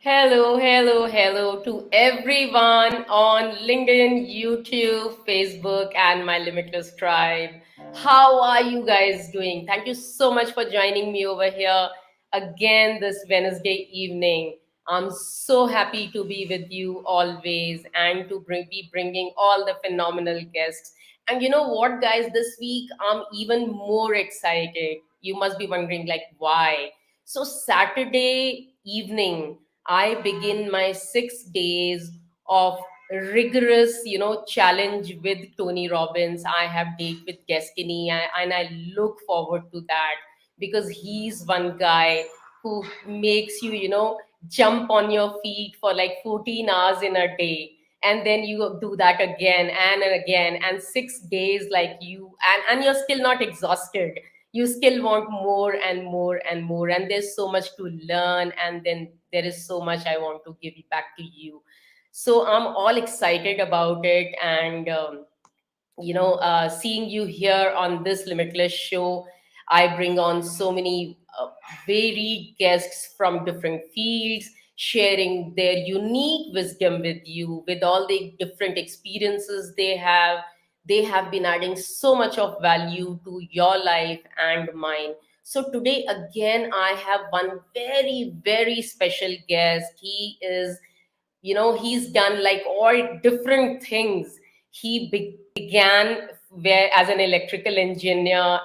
Hello to everyone on LinkedIn, YouTube, Facebook, and my Limitless tribe. How are you guys doing? Thank you so much for joining me over here again this Wednesday evening. I'm so happy to be with you always and to be bringing all the phenomenal guests. And you know what, guys, this week I'm even more excited. You must be wondering, like, why? So, Saturday evening, I begin my 6 days of rigorous, challenge with Tony Robbins. I have date with Destiny, and I look forward to that because he's one guy who makes you, jump on your feet for like 14 hours in a day. And then you do that again and again, and 6 days like and you're still not exhausted. You still want more and more and more, and there's so much to learn, and then there is so much I want to give back to you. So I'm all excited about it, and seeing you here on this Limitless show. I bring on so many varied guests from different fields, sharing their unique wisdom with you, with all the different experiences they have. They have been adding so much of value to your life and mine. So today, again, I have one very, very special guest. He's done like all different things. He began where as an electrical engineer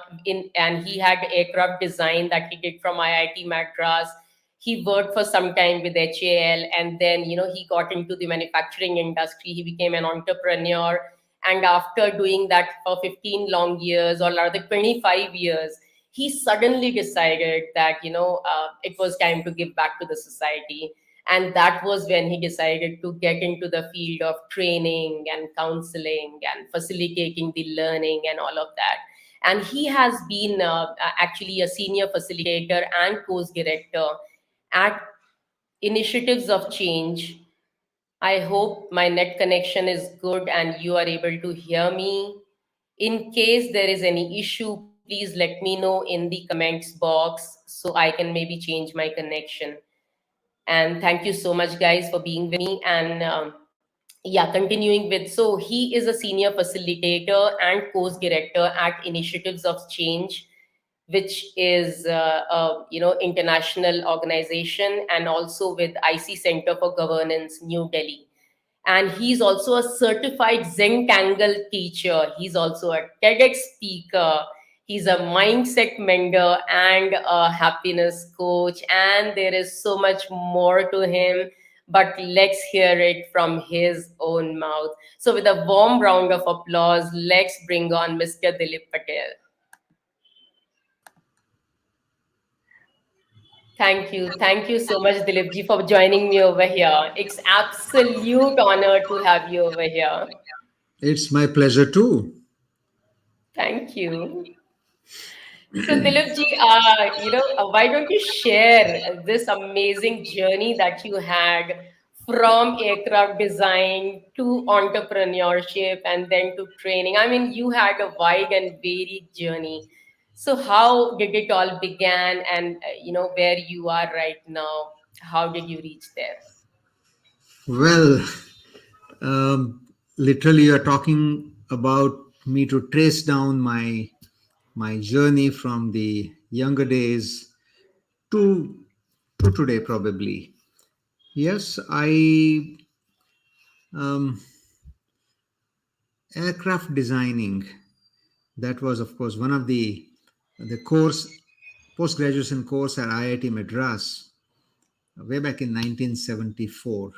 and he had aircraft design that he did from IIT Madras. He worked for some time with HAL, and then he got into the manufacturing industry. He became an entrepreneur, and after doing that for 15 long years, or rather 25 years, he suddenly decided that it was time to give back to the society. And that was when he decided to get into the field of training and counseling and facilitating the learning and all of that. And he has been actually a senior facilitator and course director at Initiatives of Change. I hope my net connection is good and you are able to hear me. In case there is any issue, please let me know in the comments box so I can maybe change my connection. And thank you so much, guys, for being with me. And yeah, continuing with, so he is a senior facilitator and course director at Initiatives of Change, which is international organization, and also with IC Center for Governance, New Delhi. And he's also a certified Zentangle teacher. He's also a TEDx speaker. He's a mindset mender and a happiness coach. And there is so much more to him. But let's hear it from his own mouth. So, with a warm round of applause, let's bring on Mr. Dilip Patel. Thank you. Thank you so much, Dilipji, for joining me over here. It's absolute honor to have you over here. It's my pleasure too. Thank you. So, Dilipji, why don't you share this amazing journey that you had from aircraft design to entrepreneurship and then to training? I mean, you had a wide and varied journey. So, how did it all began, and where you are right now? How did you reach there? Well, literally, you're talking about me to trace down my journey from the younger days to to today, probably. Yes, I um, aircraft designing. That was, of course, one of the course post graduation course at IIT Madras way back in 1974.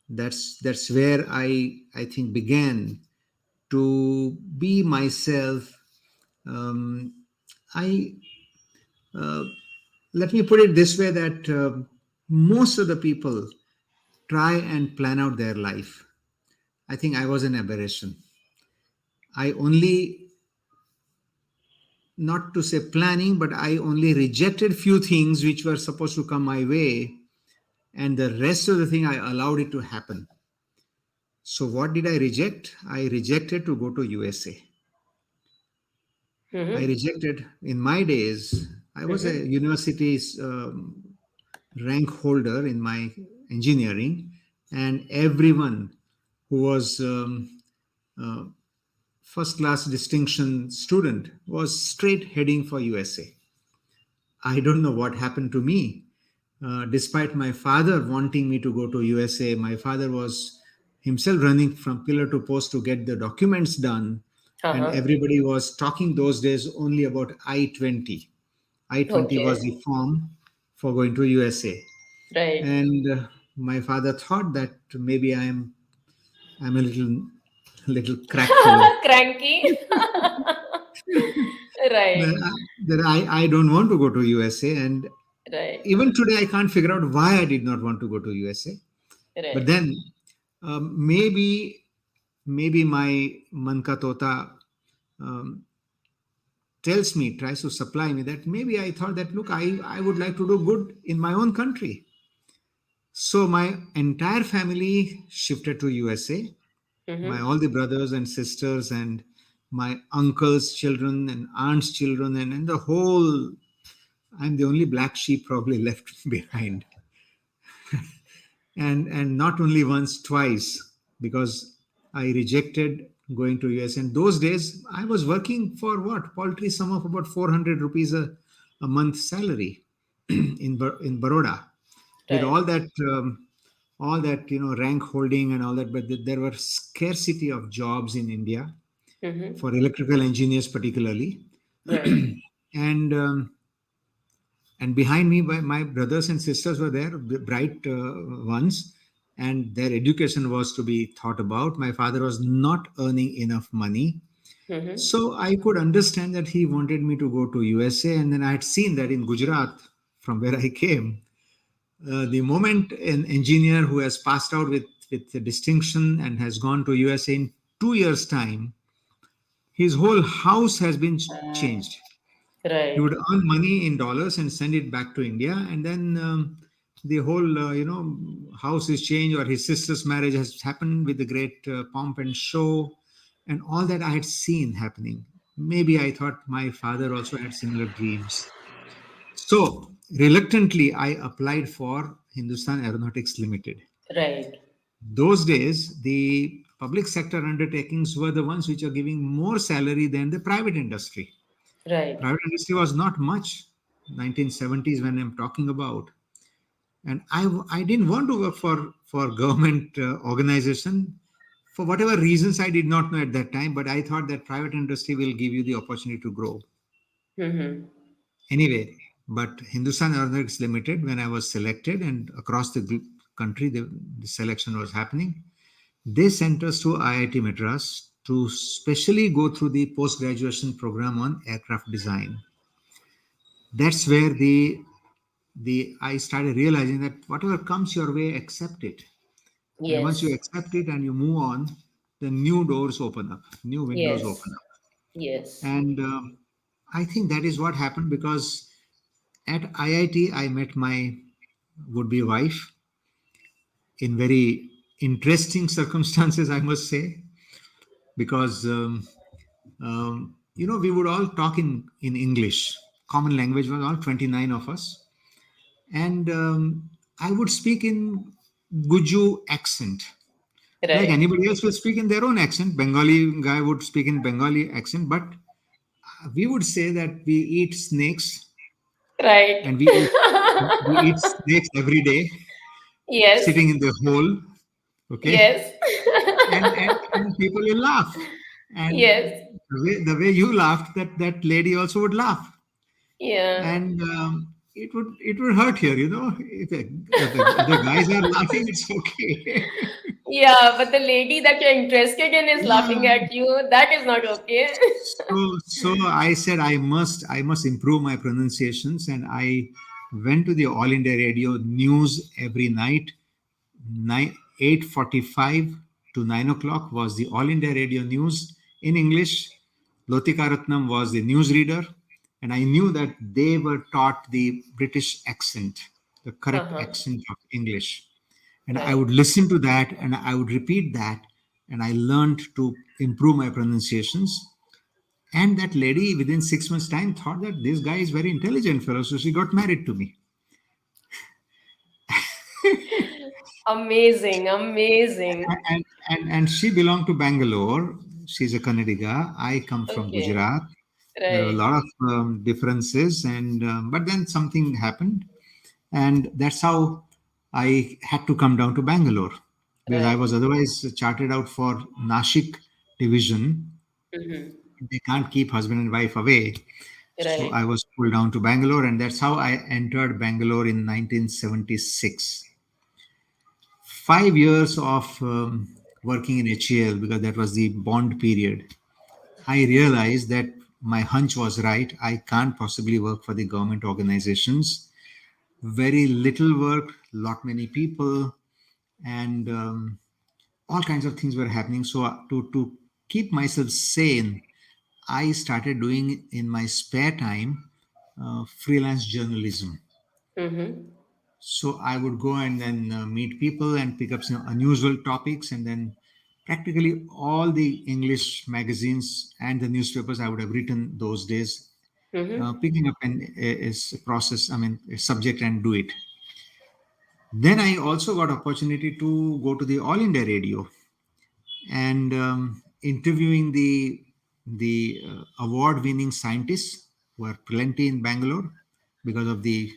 That's where I think began to be myself. um, I uh, Let me put it this way, that most of the people try and plan out their life. I think I was an aberration. I only, not to say planning, but I only rejected few things which were supposed to come my way, and the rest of the thing I allowed it to happen. So what did I reject? I rejected to go to USA. I Mm-hmm. rejected in my days. I was a Mm-hmm. university rank holder in my engineering, and everyone who was uh, first class distinction student was straight heading for USA. I don't know what happened to me. Despite my father wanting me to go to USA, my father was himself running from pillar to post to get the documents done. And Uh-huh. everybody was talking those days only about I-20. I-20 was Okay. the form for going to USA. Right. And my father thought that maybe I'm a little crack fellow. Cranky. that, Right. that I don't want to go to USA. And Right. even today, I can't figure out why I did not want to go to USA. But Right. then maybe my Manka Tota um, tries to supply me that maybe I thought that, look, I would like to do good in my own country. So my entire family shifted to USA. My Mm-hmm. all the brothers and sisters and my uncle's children and aunt's children and the whole, I'm the only black sheep probably left behind. And not only once, twice, because I rejected going to US. And those days I was working for what, paltry sum of about 400 rupees a month salary in Baroda, with Right. all that rank holding and all that. But there were scarcity of jobs in India Mm-hmm. for electrical engineers particularly. Right. And behind me my brothers and sisters were there, bright ones, and their education was to be thought about. My father was not earning enough money, Mm-hmm. so I could understand that he wanted me to go to USA. And then I had seen that in Gujarat, from where I came, the moment an engineer who has passed out with a distinction and has gone to USA in 2 years time, his whole house has been changed. He would Right. earn money in dollars and send it back to India, and then the whole house is changed, or his sister's marriage has happened with the great pomp and show, and all that I had seen happening. Maybe I thought my father also had similar dreams. So reluctantly, I applied for Hindustan Aeronautics Limited. Right. Those days, the public sector undertakings were the ones which are giving more salary than the private industry. Right. Private industry was not much, 1970s when I'm talking about. And I didn't want to work for government organization for whatever reasons I did not know at that time, but I thought that private industry will give you the opportunity to grow. Mm-hmm. Anyway, but Hindustan Aeronautics Limited, when I was selected and across the country, the selection was happening, they sent us to IIT Madras to specially go through the post-graduation program on aircraft design. That's where the I started realizing that whatever comes your way, accept it. And once you Yes. accept it and you move on, the new doors open up, new windows Yes. open up. Yes. And I think that is what happened, because at IIT I met my would-be wife in very interesting circumstances, I must say, because we would all talk in English. Common language was all 29 of us, and I would speak in Guju accent, like Right. anybody else will speak in their own accent. Bengali guy would speak in Bengali accent, but we would say that we eat snakes, Right. and we eat snakes every day, Yes. sitting in the hole. Okay, Yes. and people will laugh, and Yes. the way you laughed, that lady also would laugh, Yeah. and it would hurt here, if the other guys are laughing, it's okay. Yeah, but the lady that you're interested in is laughing Yeah. at you. That is not okay. So I said I must improve my pronunciations, and I went to the All India Radio news every night. 8:45 to 9 o'clock was the All India Radio news in English. Lotika Ratnam was the newsreader, and I knew that they were taught the British accent, the correct Uh-huh. accent of English. And I would Right. listen to that and I would repeat that, and I learned to improve my pronunciations. And that lady, within 6 months' time, thought that this guy is very intelligent fellow, so she got married to me. Amazing, amazing. And she belonged to Bangalore. She's a Kannadiga. I come from Okay, Gujarat. There are a right, lot of differences, and but then something happened, and that's how I had to come down to Bangalore because I right. was otherwise chartered out for Nashik division. Mm-hmm. They can't keep husband and wife away, so I Right. was pulled down to Bangalore, and that's how I entered Bangalore in 1976. 5 years of working in HAL because that was the bond period. I realized that my hunch was right. I can't possibly work for the government organizations. Very little work, lot many people, and all kinds of things were happening. So to keep myself sane, I started doing in my spare time freelance journalism. Mm-hmm. So I would go and then meet people and pick up some unusual topics, and then practically all the English magazines and the newspapers I would have written those days, Mm-hmm. picking up is a process. I mean, a subject and do it. Then I also got opportunity to go to the All India Radio and interviewing the award-winning scientists who are plenty in Bangalore because of the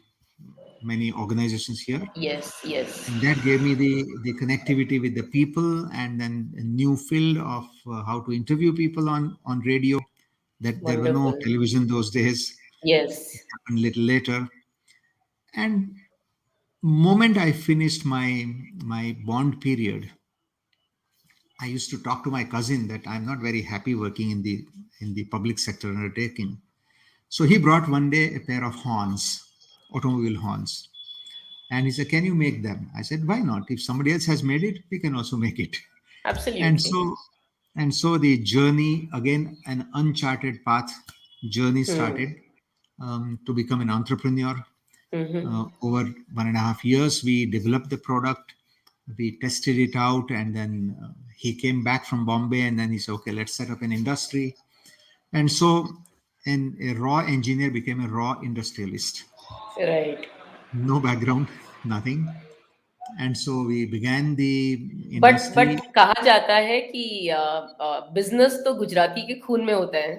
many organizations here. Yes, yes. And that gave me the connectivity with the people, and then a new field of how to interview people on radio. That there were no Wonderful. television those days. It Yes. happened a little later. And moment I finished my bond period, I used to talk to my cousin that I'm not very happy working in the public sector undertaking. So he brought one day a pair of horns, automobile horns. And he said, "Can you make them?" I said, "Why not? If somebody else has made it, we can also make it." And Absolutely. so the journey, again, an uncharted path journey Hmm. started to become an entrepreneur. Mm-hmm. Over 1.5 years, we developed the product, we tested it out, and then he came back from Bombay, and then he said, "Okay, let's set up an industry." And so, a raw engineer became a raw industrialist. Right. No background, nothing. And so we began the but industry. कहा जाता है कि business तो गुजराती के खून में होता है.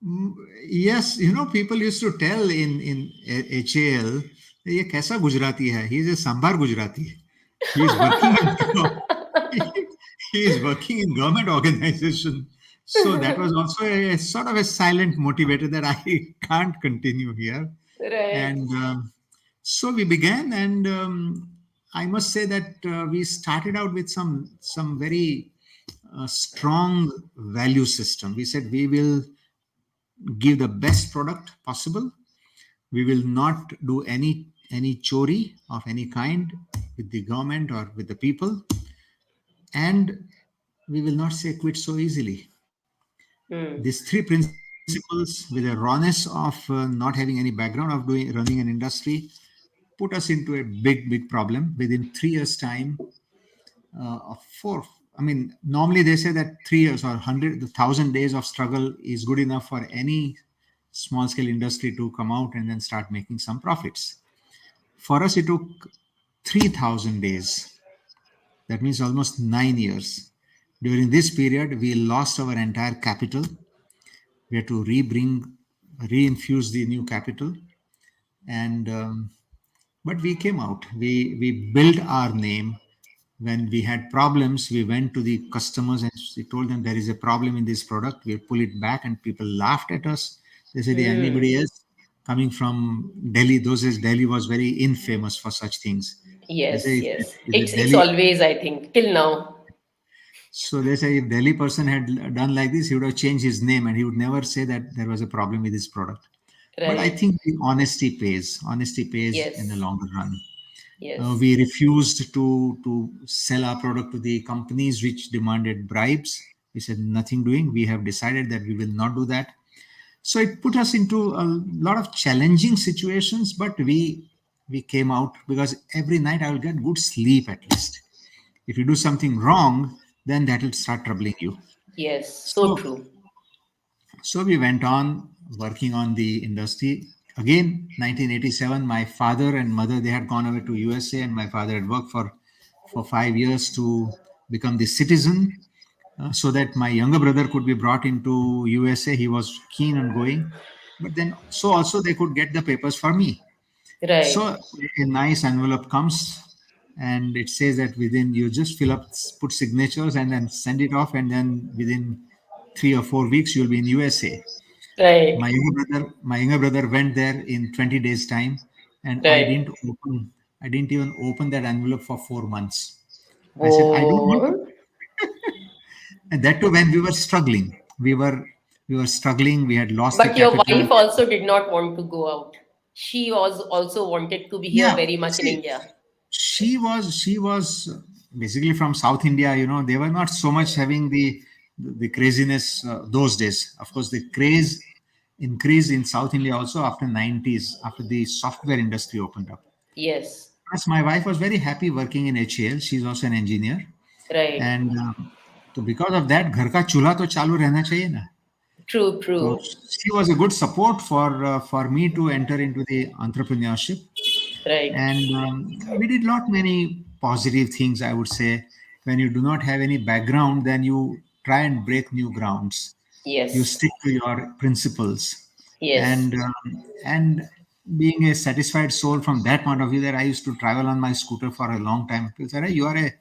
Mm, yes, people used to tell in HAL, ये कैसा गुजराती है? He is a Sambar Gujarati. He is working in he is working in government organization. So that was also a sort of a silent motivator that I can't continue here. Right. And so we began, and I must say that we started out with some very strong value system. We said we will give the best product possible. We will not do any chori of any kind with the government or with the people, and we will not say quit so easily. Hmm. These three principles, with a rawness of not having any background of doing running an industry, put us into a big problem. Within 3 years' time, of four. I mean, normally they say that 3 years or 1,000 days of struggle is good enough for any small scale industry to come out and then start making some profits. For us, it took 3,000 days. That means almost 9 years. During this period, we lost our entire capital. We had to reinfuse the new capital, and but we came out. We built our name. When we had problems, we went to the customers and we told them there is a problem in this product. We'll pull it back, and people laughed at us. They said, "Yeah, Hmm. anybody else coming from Delhi?" Those days, Delhi was very infamous for such things. They say, Yes, if yes. if a It's Delhi, always, I think, till now. so they say if Delhi person had done like this, he would have changed his name and he would never say that there was a problem with his product. But I Right. think the honesty pays. Honesty pays in the Yes. longer run. Yes. We refused to sell our product to the companies which demanded bribes. We said nothing doing. We have decided that we will not do that. So it put us into a lot of challenging situations, but we came out because every night I will get good sleep at least. If you do something wrong, then that will start troubling you. Yes. So So true. so we went on working on the industry. Again, 1987, my father and mother, they had gone over to USA, and my father had worked for for 5 years to become the citizen, so that my younger brother could be brought into USA. He was keen on going, but then so also they could get the papers for me. So Right. a nice envelope comes, and it says that within, you just fill up, put signatures, and then send it off, and then within 3 or 4 weeks you'll be in USA. Right. My younger brother went there in 20 days time, and Right. I didn't even open that envelope for 4 months. I said, I don't want to. Whoa. And that too, when we were struggling, we were struggling. We had lost the But your capital. wife also did not want to go out. She was also wanted to be here Yeah, very much in see, India. she was basically from South India. They were not so much having the craziness those days. Of course, the craze increased in South India also after 90s, after the software industry opened up. Yes. Plus, my wife was very happy working in HAL. She's also an engineer, Right. and so because of that, घर का चूल्हा तो चालू रहना चाहिए ना. True, So true. she was a good support for me to enter into the entrepreneurship, Right. and we did lot many positive things. I would say, when you do not have any background, then you try and break new grounds. You Yes. stick to your principles, Yes. and being a satisfied soul from that point of view, that I used to travel on my scooter for a long time. People said, "Hey, you are a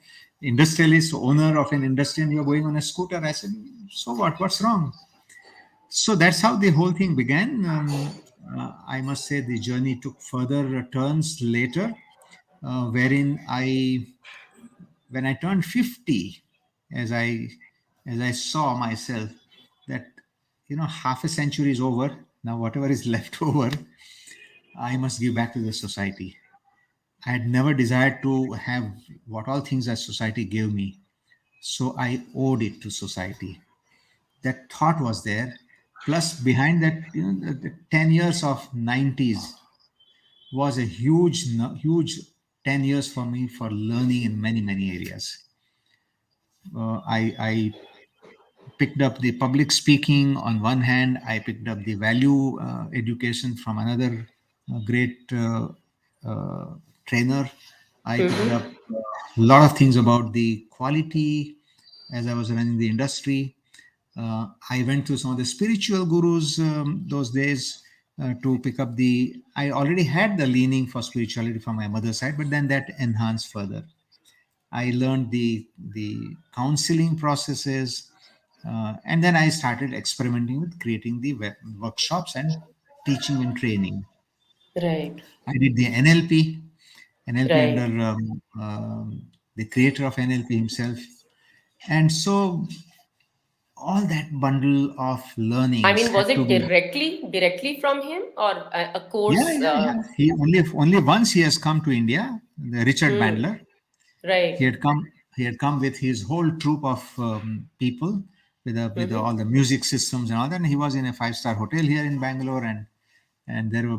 industrialist, owner of an industry, and you're going on a scooter." I said, "So what? What's wrong?" So that's how the whole thing began. I must say the journey took further turns later, wherein when I turned 50, as I as I saw myself that half a century is over. Now whatever is left over, I must give back to the society. I had never desired to have what all things that society gave me, so I owed it to society. That thought was there. Plus, behind that, the 10 years of 90s was a huge 10 years for me for learning in many, many areas. I picked up the public speaking on one hand. I picked up the value education from another great uh, trainer. I picked Mm-hmm. up a lot of things about the quality as I was running the industry. I went to some of the spiritual gurus those days to pick up the. I already had the leaning for spirituality from my mother's side, but then that enhanced further. I learned the counseling processes, and then I started experimenting with creating the workshops and teaching and training. Right. I did the NLP under Right. the creator of NLP himself, and so all that bundle of I learnings mean, was had to it be. directly from him or a Yeah, course? yeah, yeah. He only once he has come to India. The Richard Hmm. Bandler. He Right. had come. He had come with his whole troop of people with Mm-hmm. all the music systems and all that. And he was in a five-star hotel here in Bangalore, and there were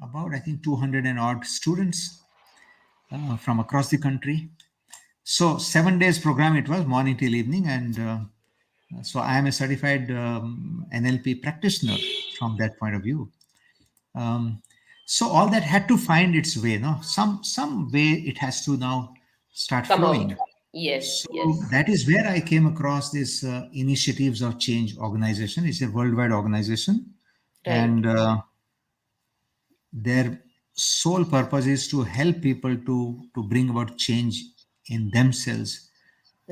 about I think 200 and odd students from across the country. So 7 days program it was, morning till evening, and so I am a certified NLP practitioner from that point of view. Um, so all that had to find its way. No, some way it has to now start Come out. flowing. Yes. So Yes. that is where I came across this Initiatives of Change organization. It's a worldwide organization, Right. and their sole purpose is to help people to bring about change in themselves.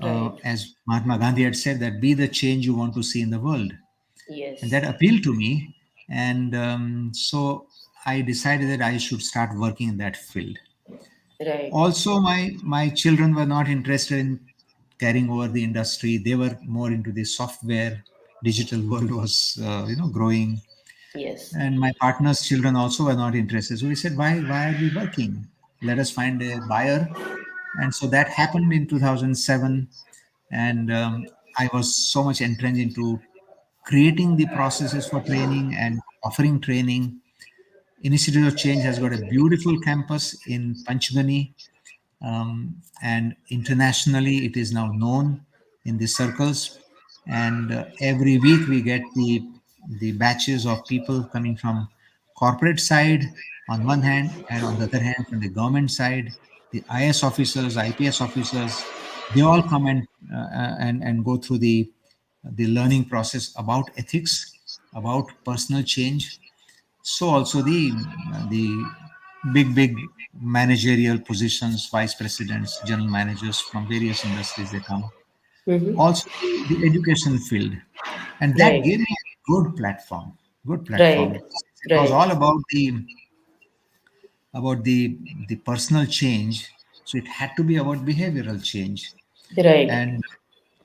Right. As Mahatma Gandhi had said, that be the change you want to see in the world, and Yes. that appealed to me. And so I decided that I should start working in that field. Right. Also, my children were not interested in carrying over the industry. They were more into the software. Digital world was growing, Yes. and my partner's children also were not interested. So we said, why are we working? Let us find a buyer. And so that happened in 2007. And I was so much entrenched into creating the processes for training and offering training. Initiative of Change has got a beautiful campus in Panchgani, and internationally it is now known in the circles. And every week we get the batches of people coming from corporate side on one hand, and on the other hand from the government side. the IS officers, IPS officers, they all come and go through the learning process about ethics, about personal change. So also the big managerial positions, vice presidents, general managers from various industries, they come. Mm-hmm. Also the education field, and that Right. gave me a good platform. Good platform. Right. It was Right. all about the personal change, so it had to be about behavioral change. Right. And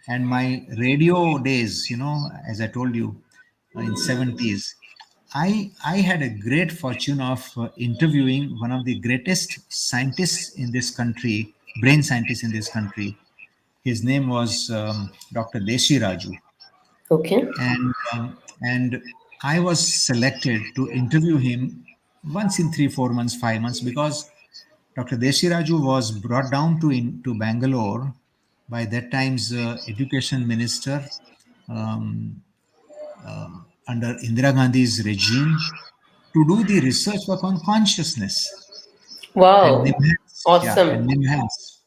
and my radio days, as I told you, in 70s, I had a great fortune of interviewing one of the greatest scientists in this country, brain scientists in this country. His name was Dr. Deshi Raju. Okay. And I was selected to interview him once in 3 4 months, 5 months, because Dr. Desiraju was brought down to Bangalore by that time's education minister, um, under Indira Gandhi's regime, to do the research work on consciousness and Wow. NIMHANS. Yeah, and Awesome. NIMHANS.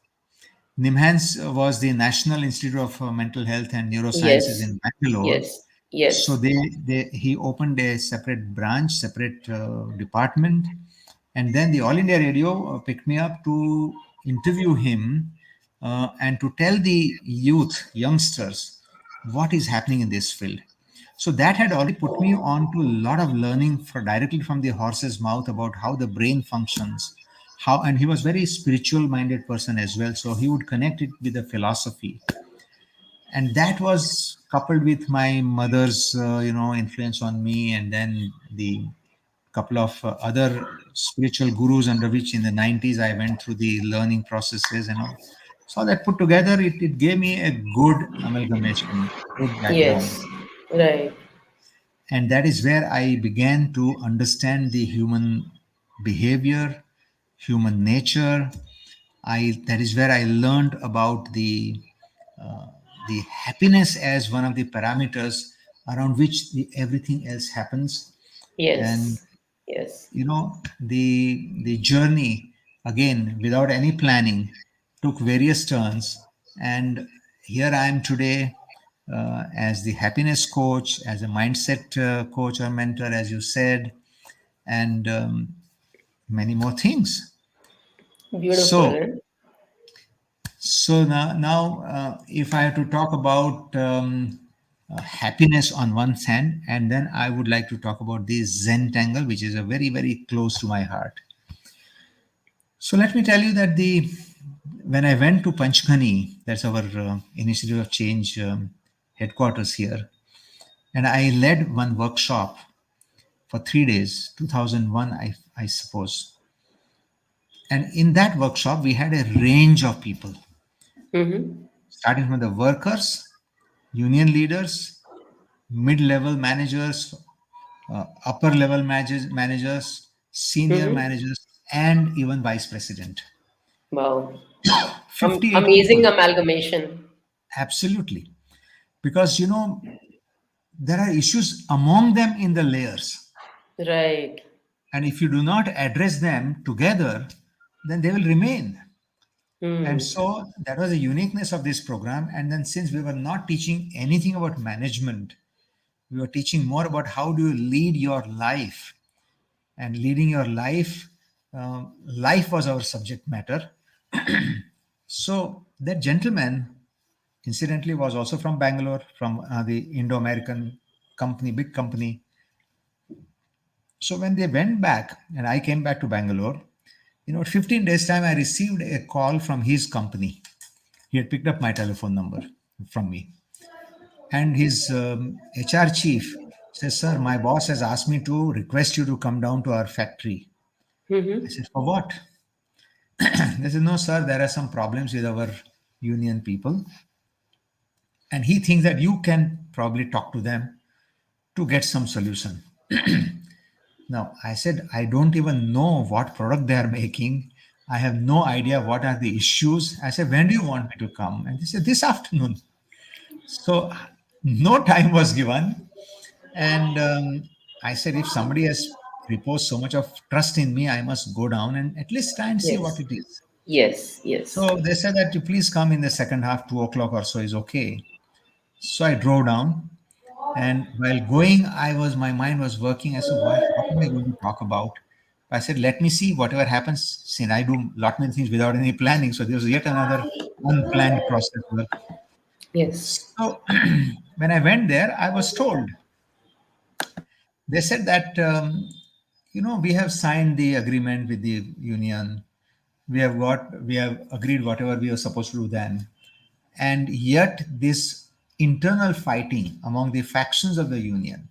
NIMHANS was the National Institute of Mental Health and Neurosciences Yes. in Bangalore. Yes. So Yes. he opened a separate branch, separate department, and then the All India Radio picked me up to interview him, and to tell the youth, youngsters, what is happening in this field. So that had already put me on to a lot of learning directly from the horse's mouth about how the brain functions, and he was very spiritual minded person as well. So he would connect it with the philosophy, and that was coupled with my mother's influence on me, and then the couple of other spiritual gurus under which in the 90s I went through the learning processes and all. So that put together, it gave me a good amalgamation, good background. Yes. Right. And that is where I began to understand the human behavior, human nature. That is where I learned about the happiness as one of the parameters around which everything else happens. And Yes. Yes. the journey, again, without any planning, took various turns, and here I am today, as the happiness coach, as a mindset coach or mentor, as you said, and many more things. So Beautiful. if I have to talk about happiness on one hand, and then I would like to talk about the Zentangle, which is a very, very close to my heart. So let me tell you that when I went to Panchgani, that's our Initiative of Change headquarters here, and I led one workshop for 3 days, 2001, I suppose. And in that workshop, we had a range of people, Mm-hmm. starting from the workers, union leaders, mid-level managers, upper level managers, senior Mm-hmm. managers, and even vice president. Wow. 58 Amazing people. amalgamation. Absolutely. Because, there are issues among them in the layers. Right. And if you do not address them together, then they will remain. And Hmm. so that was the uniqueness of this program. And then, since we were not teaching anything about management, we were teaching more about how do you lead your life. And leading your life, life was our subject matter. So that gentleman, incidentally, was also from Bangalore, from the Indo-American company, big company. So when they went back and I came back to Bangalore, 15 days time, I received a call from his company. He had picked up my telephone number from me. And his HR chief says, "Sir, my boss has asked me to request you to come down to our factory." I Mm-hmm. said, "For what?" They said, "No, sir, there are some problems with our union people. And he thinks that you can probably talk to them to get some solution." Now, I said, "I don't even know what product they are making. I have no idea what are the issues." I said, "When do you want me to come?" And they said, "This afternoon." So no time was given. And I said, if somebody has reposed so much of trust in me, I must go down and at least try and see what Yes. it is. Yes. Yes. So they said that you please come in the second half, 2 o'clock or so is okay. So I drove down, and while going, my mind was working. I said, what am I going to talk about? I said, let me see whatever happens. Since I do lot many things without any planning, so there was yet another unplanned process work. Yes. So when I went there, I was told, they said that we have signed the agreement with the union. We have agreed whatever we were supposed to do then, and yet this internal fighting among the factions of the union,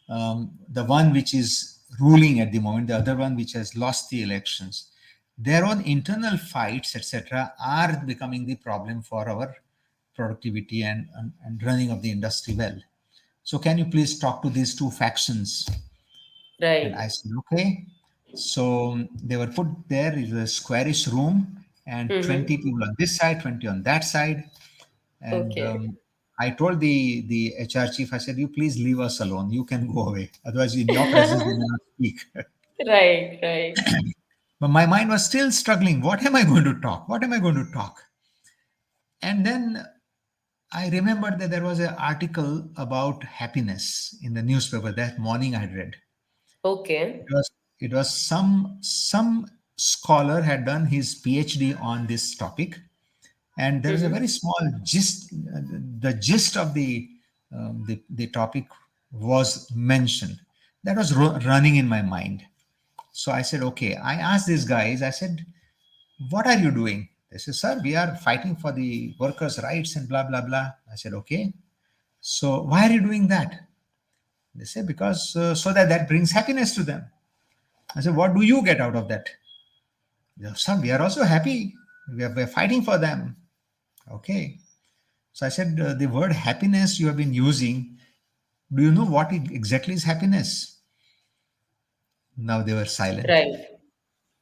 the one which is ruling at the moment, the other one which has lost the elections, their own internal fights, etc., are becoming the problem for our productivity and running of the industry well. So can you please talk to these two factions? And I Right. said, okay. So they were put there in a squarish room, and 20 Mm-hmm. people on this side, 20 on that side. And Okay. I told the HR chief, I said, you please leave us alone. You can go away. Otherwise, in your presence, we may not speak. Right. Right. But my mind was still struggling. What am I going to talk? What am I going to talk? And then I remembered that there was an article about happiness in the newspaper that morning I had read. It Okay. was it was some scholar had done his PhD on this topic, and there was a Mm-hmm. very small gist. The gist of the topic was mentioned. That was running in my mind. So I said, okay. I asked these guys. I said, "What are you doing?" They said, "Sir, we are fighting for the workers' rights and blah blah blah." I said, "Okay. So why are you doing that?" They said, "Because so that brings happiness to them." I said, "What do you get out of that?" Sir, we are also happy. We're fighting for them. Okay. So I said, the word happiness you have been using, do you know what exactly is happiness? Now they were silent Right.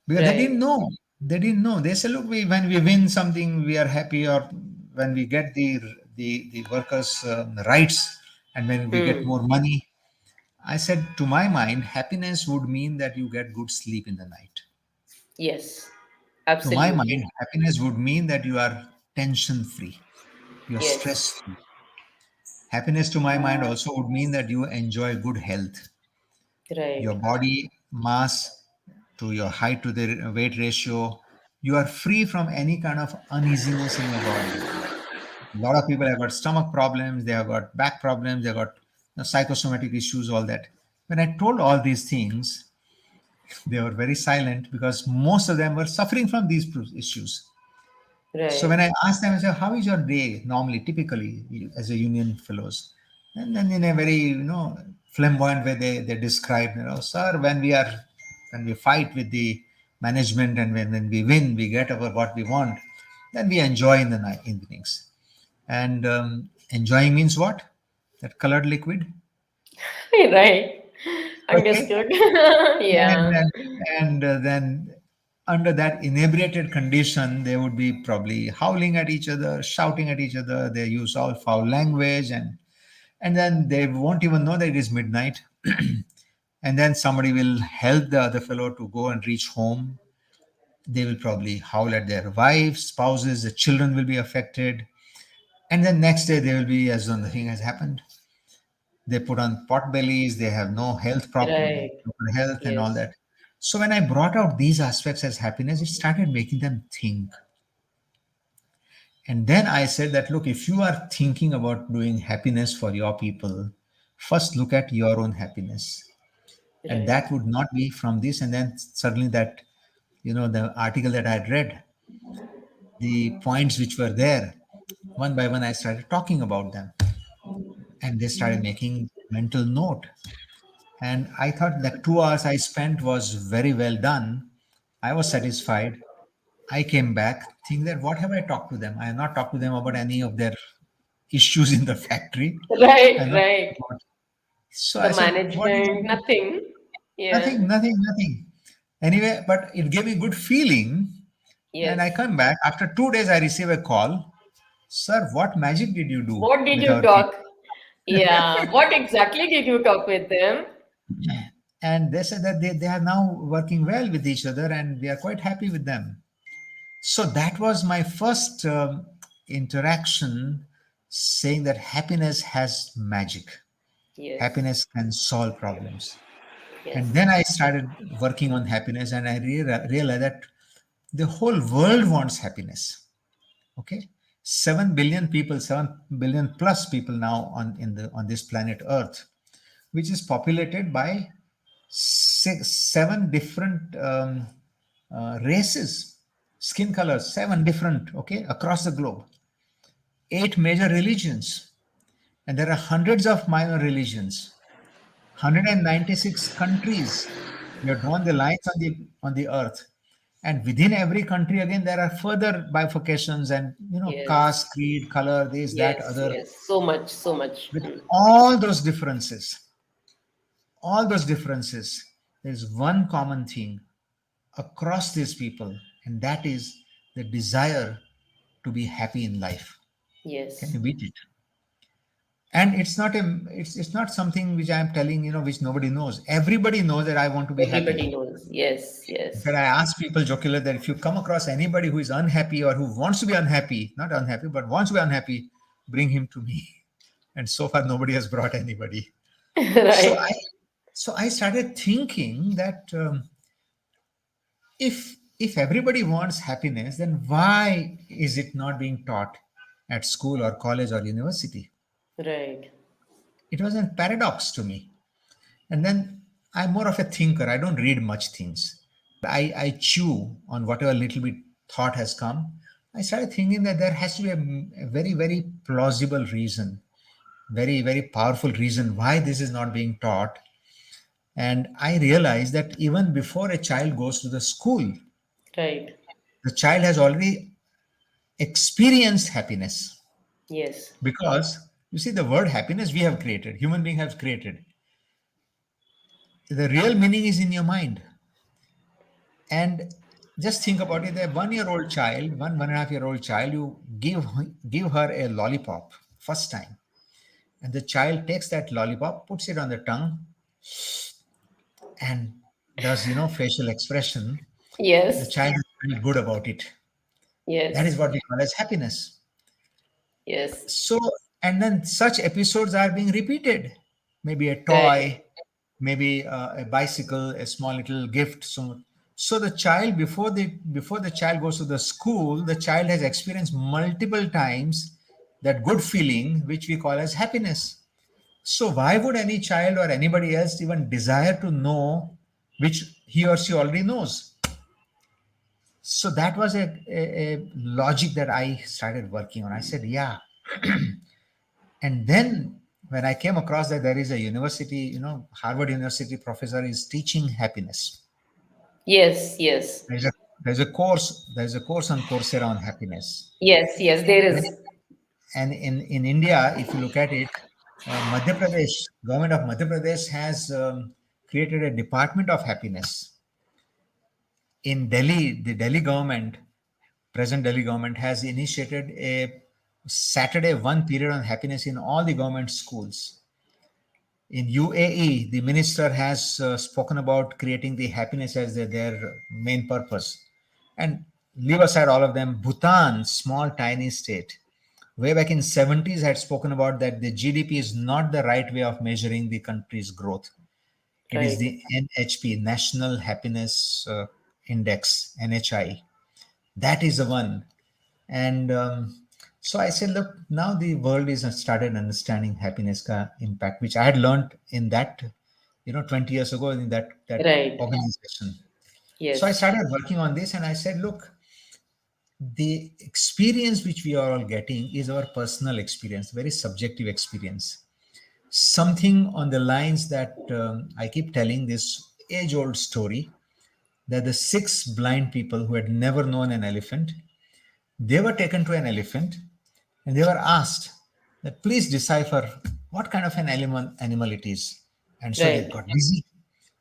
because they didn't Right. know. They didn't know. They said, look, when we win something, we are happy, or when we get the workers' rights, and when we get Hmm. more money. I said, to my mind, happiness would mean that you get good sleep in the night. Yes. To my mind, Absolutely. happiness would mean that you are tension free, you're Yes. stress free. Happiness, to my mind, also would mean that you enjoy good health. Your Right. body mass to your height to the weight ratio, you are free from any kind of uneasiness in your body. A lot of people have got stomach problems, they have got back problems, they have got psychosomatic issues, all that. When I told all these things, they were very silent because most of them were suffering from these issues. So when Right. I asked them, I said, "How is your day normally, typically, as a union fellows?" And then in a very flamboyant way, they describe, sir, when we fight with the management, and when we win, we get over what we want. Then we enjoy in the night evenings. And enjoying means what? That colored liquid. Right. Okay. Understood. and Yeah. and, then under that inebriated condition they would be probably howling at each other, shouting at each other, they use all foul language, and then they won't even know that it is midnight. And then somebody will help the other fellow to go and reach home. They will probably howl at their wives, spouses, the children will be affected, and then next day they will be as though nothing has happened. They put on pot bellies, they have no Right. proper health and all Yes. that. So when I brought out these aspects as happiness, it started making them think. And then I said that, look, if you are thinking about doing happiness for your people, first look at your own happiness. And Right. that would not be from this. And then suddenly that, the article that I had read, the points which were there, one by one, I started talking about them. And they started making mental note. And I thought that 2 hours I spent was very well done. I was satisfied. I came back, think that what have I talked to them? I have not talked to them about any of their issues in the factory. I Right. have not Right. talked about. So The I said, what is management, nothing. Yeah. nothing, nothing, nothing. Anyway, but it gave me good feeling. And I Yes. come back after 2 days. I receive a call, sir. What magic did you do What did with you our people? talk? Yeah. What exactly did you talk with them? And they said that they are now working well with each other, and we are quite happy with them. So that was my first interaction, saying that happiness has magic. Yes. Happiness can solve problems. And Yes. then I started working on happiness, and I realized that the whole world wants happiness. Okay, 7 billion people, 7 billion plus people now on this planet Earth, which is populated by seven different races, skin colors, seven different, okay, across the globe, eight major religions, and there are hundreds of minor religions, 196 countries. We have drawn the lines on the earth, and within every country again there are further bifurcations and Yes. caste, creed, color, this, that, Yes. other. Yes. So much. So much. With Mm. all those differences, there's one common thing across these people, and that is the desire to be happy in life. Can Yes. you beat it? And it's not something which I'm telling, which nobody knows. Everybody knows that I want to be happy. Everybody knows. Yes. In fact, Yes. I ask people jocularly that if you come across anybody who is unhappy or who wants to be unhappy, not unhappy, but wants to be unhappy, bring him to me. And so far, nobody has brought anybody. So I, Right. so I started thinking that if everybody wants happiness, then why is it not being taught at school or college or university? Right. It was a paradox to me. And then I'm more of a thinker. I don't read much things. I chew on whatever little bit thought has come. I started thinking that there has to be a very, very plausible reason, very, very powerful reason why this is not being taught. And I realized that even before a child goes to the school, Right. the child has already experienced happiness. Yes. Because you see, the word happiness we have created, human being has created. The real meaning is in your mind. And just think about it, a 1 year old child, 1.5 year old child, you give her a lollipop first time. And the child takes that lollipop, puts it on the tongue, and does facial expression. The Yes. child is very good about it. That is Yes. what we call as happiness. Yes. So, and then such episodes are being repeated. Maybe a Right. toy, maybe a bicycle, a small little gift. So the child, before the child goes to the school, the child has experienced multiple times that good feeling which we call as happiness. So why would any child or anybody else even desire to know which he or she already knows? So that was a logic that I started working on. I said, yeah. And then when I came across that there is a university, Harvard University professor is teaching happiness. Yes. Yes. There's a there's a course on Coursera on happiness. Yes. Yes. There And, is. and in India, if you look at it, Madhya Pradesh, government of Madhya Pradesh has created a department of happiness. In Delhi, the Delhi government, present Delhi government, has initiated a Saturday one period on happiness in all the government schools. In UAE, the minister has spoken about creating the happiness as their main purpose. And leave aside all of them, Bhutan, small tiny state, way back in 70s had spoken about that the GDP is not the right way of measuring the country's growth. It is Right. the NHP, National Happiness Index, NHI. That is the one. And so I said, look, now the world is started understanding happiness ka impact, which I had learned in that, 20 years ago in that Right. organization. So I Yes. started working on this, and I said, look, the experience which we are all getting is our personal experience, very subjective experience. Something on the lines that I keep telling this age-old story that the six blind people who had never known an elephant, they were taken to an elephant and they were asked that please decipher what kind of an animal it is. And so they Right. got busy.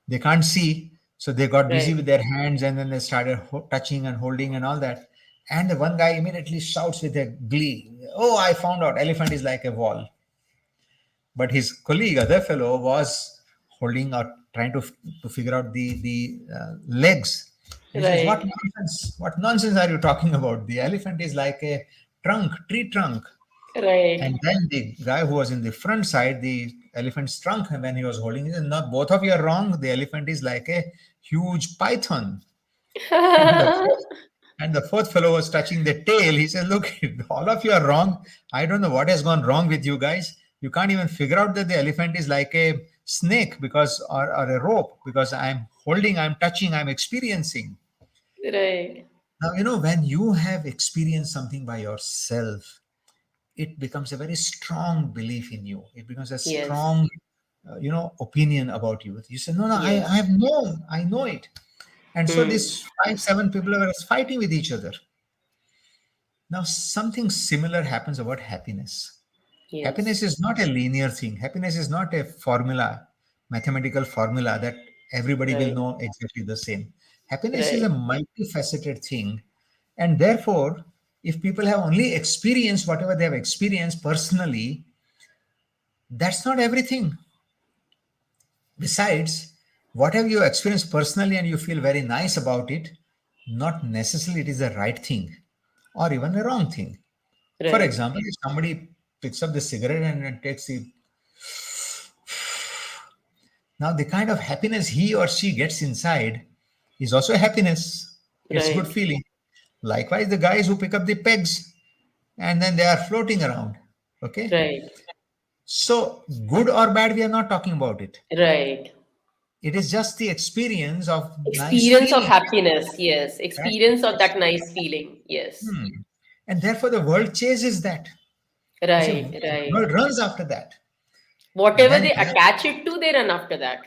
They can't see, so they got busy Right. with their hands, and then they started touching and holding and all that. And the one guy immediately shouts with a glee, "Oh, I found out! Elephant is like a wall." But his colleague, other fellow, was holding out, trying to figure out the legs. He says, what Right. nonsense? What nonsense are you talking about? The elephant is like a tree trunk. Right. And then the guy who was in the front side, the elephant's trunk, when he was holding it, not both of you are wrong. The elephant is like a huge python. And the fourth fellow was touching the tail. He said, look, all of you are wrong. I don't know what has gone wrong with you guys. You can't even figure out that the elephant is like a snake because or a rope, because I'm holding, I'm touching, I'm experiencing. Right. Now, when you have experienced something by yourself, it becomes a very strong belief in you. It becomes a Yes. strong, opinion about you. You say, no, no, I Yes. have known, I know it. And so Hmm. these 5, 7 people were fighting with each other. Now, something similar happens about happiness. Happiness Yes. is not a linear thing. Happiness is not a formula, mathematical formula that everybody will Right. know exactly the same. Happiness is a Right. multifaceted thing. And therefore, if people have only experienced whatever they have experienced personally, that's not everything. Besides, whatever you experience personally and you feel very nice about it, not necessarily it is the right thing or even a wrong thing. For Right. example, if somebody picks up the cigarette and takes the now the kind of happiness he or she gets inside is also a happiness. It's good Right. feeling. Likewise, the guys who pick up the pegs and then they are floating around. Okay. Right. So good or bad, we are not talking about it. Right. It is just the experience of nice Experience of feeling. happiness. Yes. That's Experience of it. that nice feeling. Yes. And therefore the world chases that. You see, Right. the Right. world runs after that. And Whatever then they attach it to, they run after that.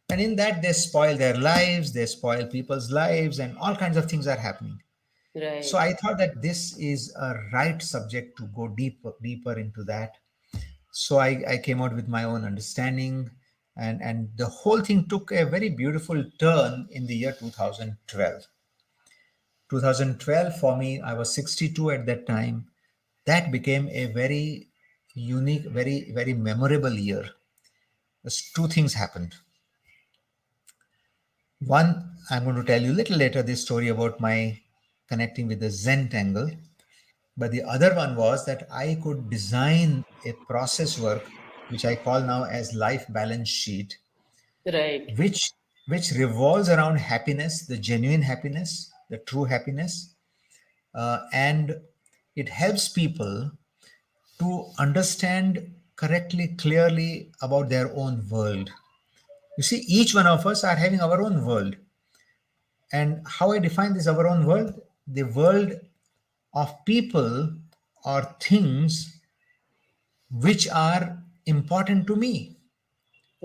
and in that they spoil their lives, they spoil people's lives, and all kinds of things are happening. So Right. I thought that this is a right subject to go deeper into that. So I came out with my own understanding, and the whole thing took a very beautiful turn in the year 2012. 2012 for me, I was 62 at that time. That became a very unique, very, very memorable year. There's two things happened. One, I'm going to tell you a little later this story about my connecting with the Zentangle. But the other one was that I could design a process work, which I call now as Life Balance Sheet, Right. which which revolves around happiness, the genuine happiness, the true happiness, and it helps people to understand correctly, clearly about their own world. You see, each one of us are having our own world. And how I define this our own world? The world of people or things which are important to me.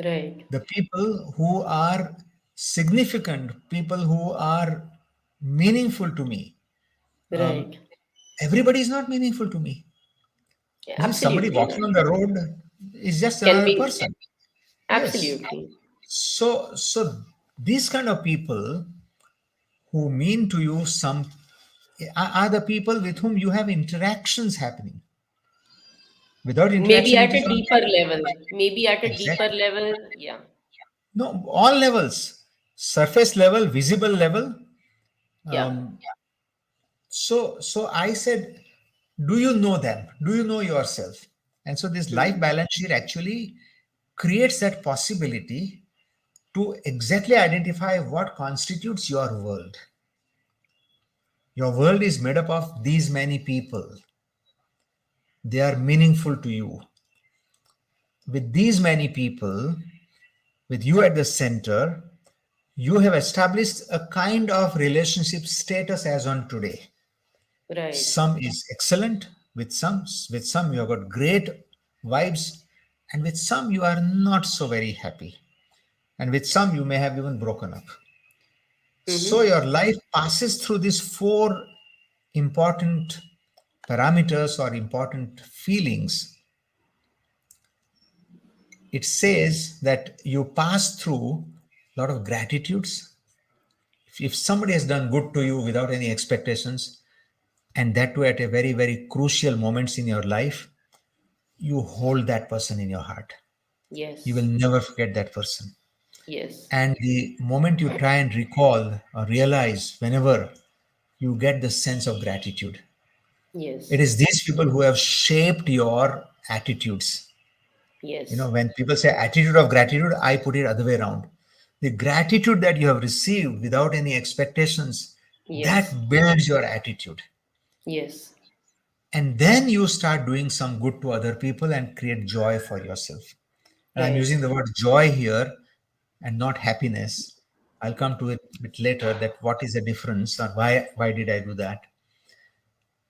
Right. The people who are significant, people who are meaningful to me. Um, Right. Everybody is not meaningful to me. Yeah, You see, somebody absolutely walking not. on the road is just Can another be person. Yes. absolutely. So these kind of people who mean to you some are the people with whom you have interactions happening. Without Maybe interaction, at it is a not deeper level. Maybe at a deeper exactly. level. Yeah. No, all levels, surface level, visible level. Yeah. Um, so I said, do you know them? Do you know yourself? And so this life Hmm. balance sheet actually creates that possibility to exactly identify what constitutes your world. Your world is made up of these many people. They are meaningful to you. With these many people, with you at the center, you have established a kind of relationship status as on today. Right. Some is excellent, with some you have got great vibes, and with some you are not so very happy, and with some you may have even broken up. So Mm-hmm. your life passes through these four important parameters or important feelings. It says that you pass through a lot of gratitudes. If somebody has done good to you without any expectations, and that too at a very, very crucial moments in your life, you hold that person in your heart. You will Yes. never forget that person. Yes. And the moment you try and recall or realize, whenever you get the sense of gratitude, it Yes. is these people who have shaped your attitudes. Yes. When people say attitude of gratitude, I put it other way around. The gratitude that you have received without any expectations, Yes. that builds your attitude. Yes. And then you start doing some good to other people and create joy for yourself. And I'm Right. using the word joy here and not happiness. I'll come to it a bit later, that what is the difference or why did I do that.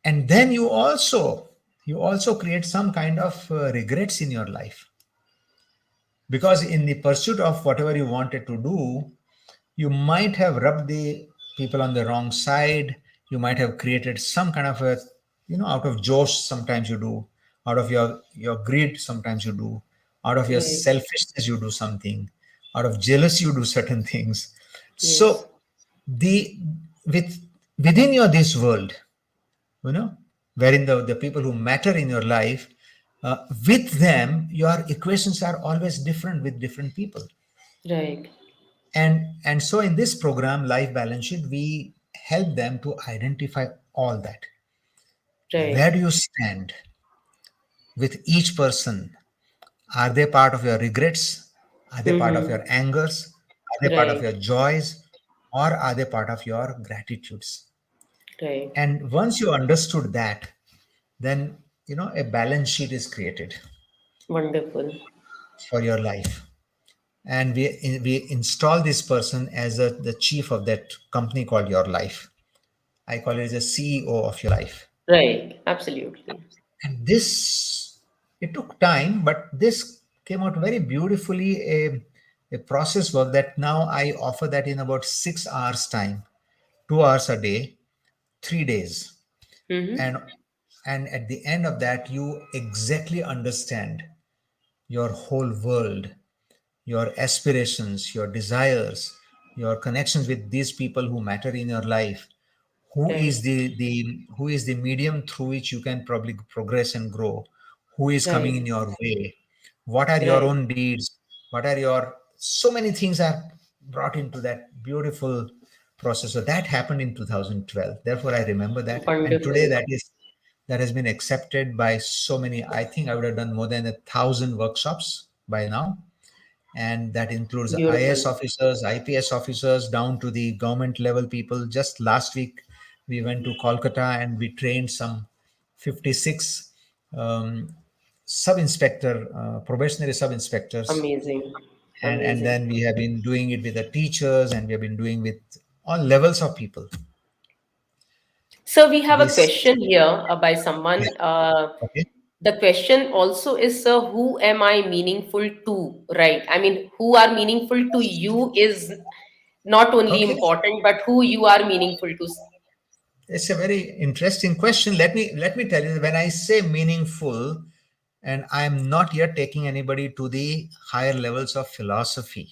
And then you also create some kind of regrets in your life, because in the pursuit of whatever you wanted to do, you might have rubbed the people on the wrong side. You might have created some kind of a, out of josh sometimes you do, out of your greed sometimes you do, out of your Right. selfishness you do something, out of jealousy you do certain things. Yes. So the with within your this world, you know wherein the people who matter in your life, with them your equations are always different with different people. Right. And so in this program, Life Balance Sheet, we help them to identify all that. Where Right. do you stand with each person? Are they part of your regrets? Are they part of Mm-hmm. your angers? Are they part of Right. your joys? Or are they part of your gratitudes? Right. And once you understood that, then a balance sheet is created Wonderful. for your life. And we install this person as the chief of that company called your life. I call it as a CEO of your life. Right. Absolutely. And this, it took time, but this came out very beautifully, a process work that now I offer that in about 6 hours time, 2 hours a day, 3 days. Mm-hmm. And and at the end of that, you exactly understand your whole world, your aspirations, your desires, your connections with these people who matter in your life. Who is Right. the medium through which you can probably progress and grow? Who is coming in Right. your way? What are your Right. own deeds? What are your so many things are brought into that beautiful process. So that happened in 2012. Therefore, I remember that, and today Wonderful. that has been accepted by so many. I think I would have done more than 1,000 workshops by now, and that includes IAS Beautiful. officers, IPS officers, down to the government level people. Just last week, we went to Kolkata and we trained some 56 um, sub-inspector, probationary sub-inspectors, Amazing. and Amazing. then we have been doing it with the teachers, and we have been doing with all levels of people. So we have a This, question here by yeah, someone. okay, The question also is, who am I meaningful to? Right. I mean, who are meaningful to you is not only okay. important, but who you are meaningful to. It's a very interesting question. Let me tell you, when I say meaningful, and I am not yet taking anybody to the higher levels of philosophy.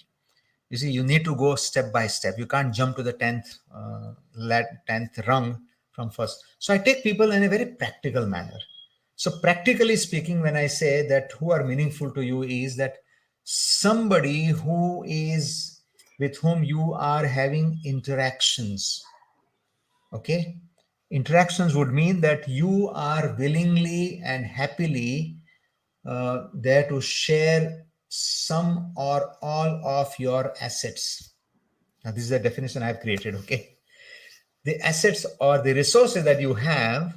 You see, you need to go step by step. You can't jump to the 10th rung from first. So I take people in a very practical manner. So practically speaking, when I say that who are meaningful to you, is that somebody who is with whom you are having interactions. Okay, interactions would mean that you are willingly and happily there to share some or all of your assets. Now, this is the definition I've created. Okay, the assets or the resources that you have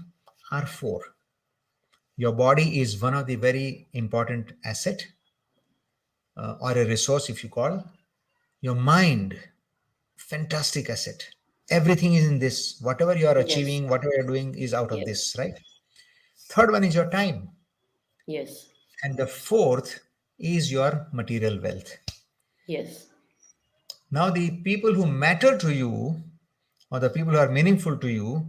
are four. Your body is one of the very important asset, or a resource, if you call. Your mind, fantastic asset. Everything is in this. Whatever you are Yes. achieving, whatever you're doing is out of Yes. this, right? Third one is your time. Yes. And the fourth is your material wealth. Yes. Now, the people who matter to you, or the people who are meaningful to you,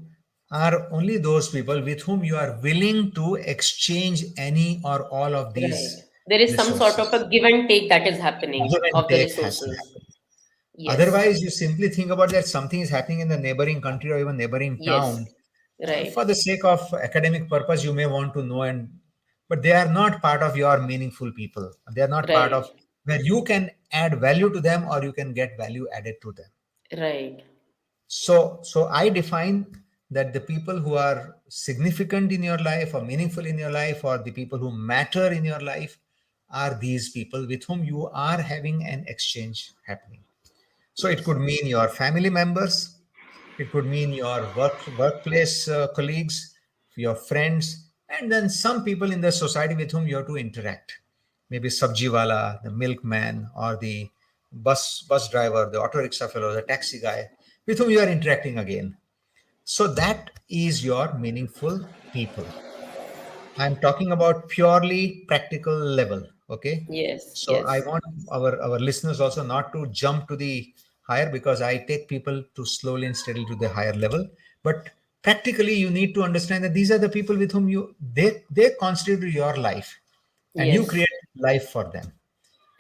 are only those people with whom you are willing to exchange any or all of Right. these There is some sort of resources. a give and take that is happening Give and of the take has to resources. happen. Yes. Otherwise, you simply think about that something is happening in the neighboring country or even neighboring Yes. town. For Right. the sake of academic purpose, you may want to know, but they are not part of your meaningful people. They are not part of Right. where you can add value to them or you can get value added to them. Right. So I define that the people who are significant in your life or meaningful in your life or the people who matter in your life are these people with whom you are having an exchange happening. So it Yes. could mean your family members, it could mean your workplace colleagues, your friends, and then some people in the society with whom you have to interact. Maybe sabjiwala, the milkman, or the bus driver, the auto rickshaw fellow, the taxi guy, with whom you are interacting again. So that is your meaningful people. I'm talking about purely practical level. Okay. Yes. So I Yes. want our listeners also not to jump to the higher, because I take people to slowly and steadily to the higher level. But practically, you need to understand that these are the people with whom they constitute your life, and you Yes. create life for them.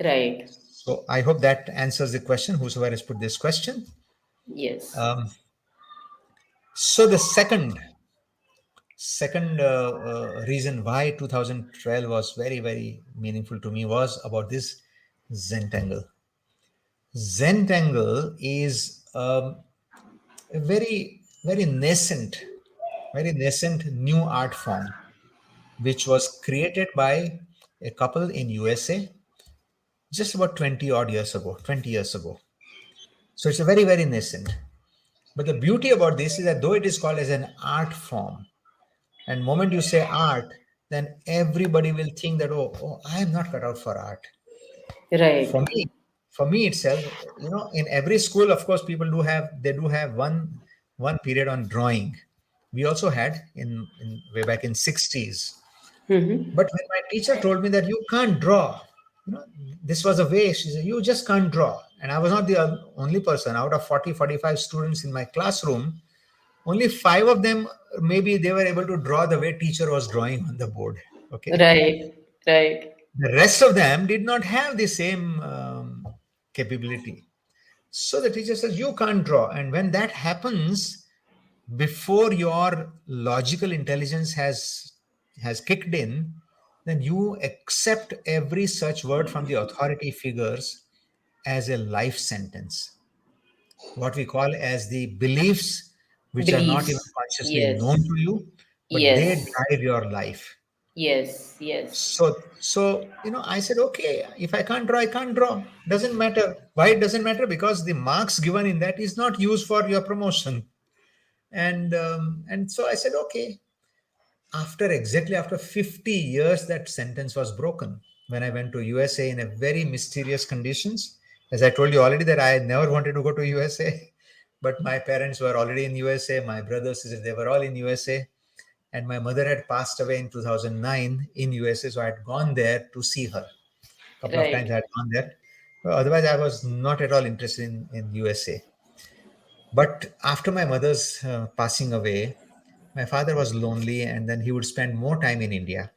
Right. So I hope that answers the question. Whosoever has put this question. Yes. Um, so the second reason why 2012 was very, very meaningful to me was about this Zentangle. Zentangle is a very nascent new art form, which was created by a couple in USA just about 20 odd years ago, 20 years ago. So it's a very, very nascent. But the beauty about this is that though it is called as an art form, and moment you say art, then everybody will think that, oh, I am not cut out for art. Right. For me, for me itself, in every school, of course, people do have one period on drawing. We also had in way back in 60s. Mm-hmm. But when my teacher told me that you can't draw, this was a way, she said, you just can't draw. And I was not the only person. Out of 40, 45 students in my classroom, only 5 of them, maybe they were able to draw the way teacher was drawing on the board. Okay. Right. Right. The rest of them did not have the same capability. So the teacher says, you can't draw. And when that happens, before your logical intelligence has kicked in, then you accept every such word from the authority figures as a life sentence, what we call as the beliefs, which are not even Beliefs. consciously known Yes. to you, but they Yes. drive your life. Yes. Yes. So I said, okay, if I can't draw, I can't draw. Doesn't matter. Why it doesn't matter? Because the marks given in that is not used for your promotion. And so I said, okay. After 50 years, that sentence was broken when I went to USA in a very mysterious conditions. As I told you already that I never wanted to go to USA, but my parents were already in USA. My brothers, sisters, they were all in USA, and my mother had passed away in 2009 in USA, so I had gone there to see her. A couple of times Right. I had gone there. Otherwise, I was not at all interested in USA. But after my mother's passing away, my father was lonely, and then he would spend more time in India.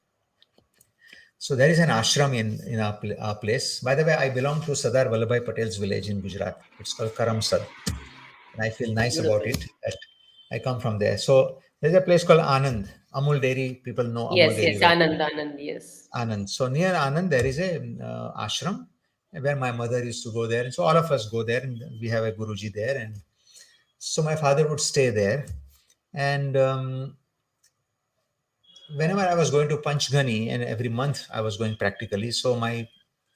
So there is an ashram in our place. By the way, I belong to Sardar Vallabhbhai Patel's village in Gujarat. It's called Karamsad, and I feel nice about Beautiful. it that I come from there. So there's a place called Anand. Amul Dairy, people know Amul Yes. Dairy Yes. very well. Anand. Anand. Yes. Anand. So near Anand, there is a ashram where my mother used to go there. And so all of us go there, and we have a Guruji there. And so my father would stay there. And whenever I was going to Panchgani, and every month I was going practically, so my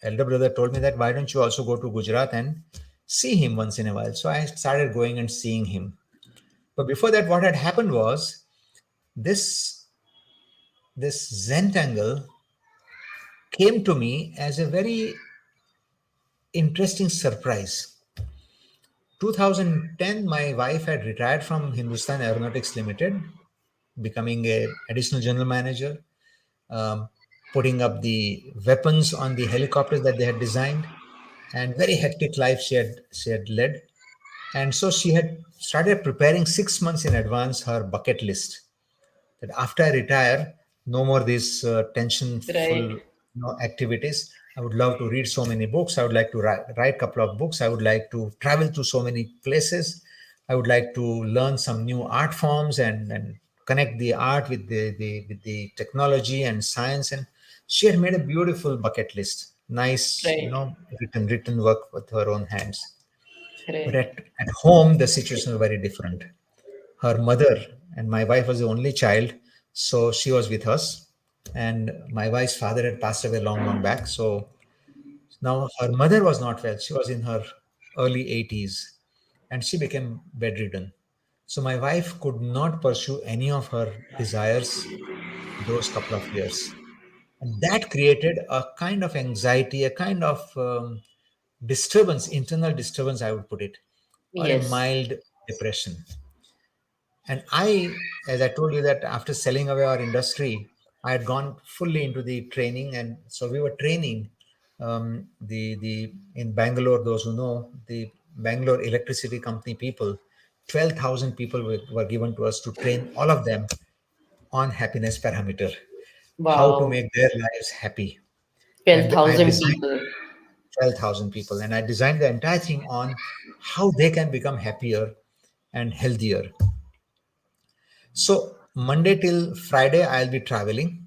elder brother told me that why don't you also go to Gujarat and see him once in a while. So I started going and seeing him. But before that, what had happened was this this Zentangle came to me as a very interesting surprise. 2010, my wife had retired from Hindustan Aeronautics Ltd, becoming a additional general manager, um, putting up the weapons on the helicopters that they had designed, and very hectic life she had led. And so she had started preparing 6 months in advance her bucket list, that after I retire, no more these tension-full Right. activities. I would love to read so many books. I would like to write a couple of books. I would like to travel to so many places. I would like to learn some new art forms and connect the art with the technology and science. And she had made a beautiful bucket list. nice, Right. written work with her own hands. But Right. at home, the situation was very different. Her mother, and my wife was the only child, so she was with us. And my wife's father had passed away long, long back. So now her mother was not well. She was in her early 80s and she became bedridden. So my wife could not pursue any of her desires those couple of years. And that created a kind of anxiety, a kind of disturbance, internal disturbance, I would put it, or a Yes. mild depression. And I, as I told you, that after selling away our industry, I had gone fully into the training, and so we were training the in Bangalore. Those who know the Bangalore electricity company people, 12,000 people were given to us to train all of them on happiness parameter, how to Wow. make their lives happy. And I 12,000 designed people. 12,000 people, and I designed the entire thing on how they can become happier and healthier. So Monday till Friday, I'll be traveling.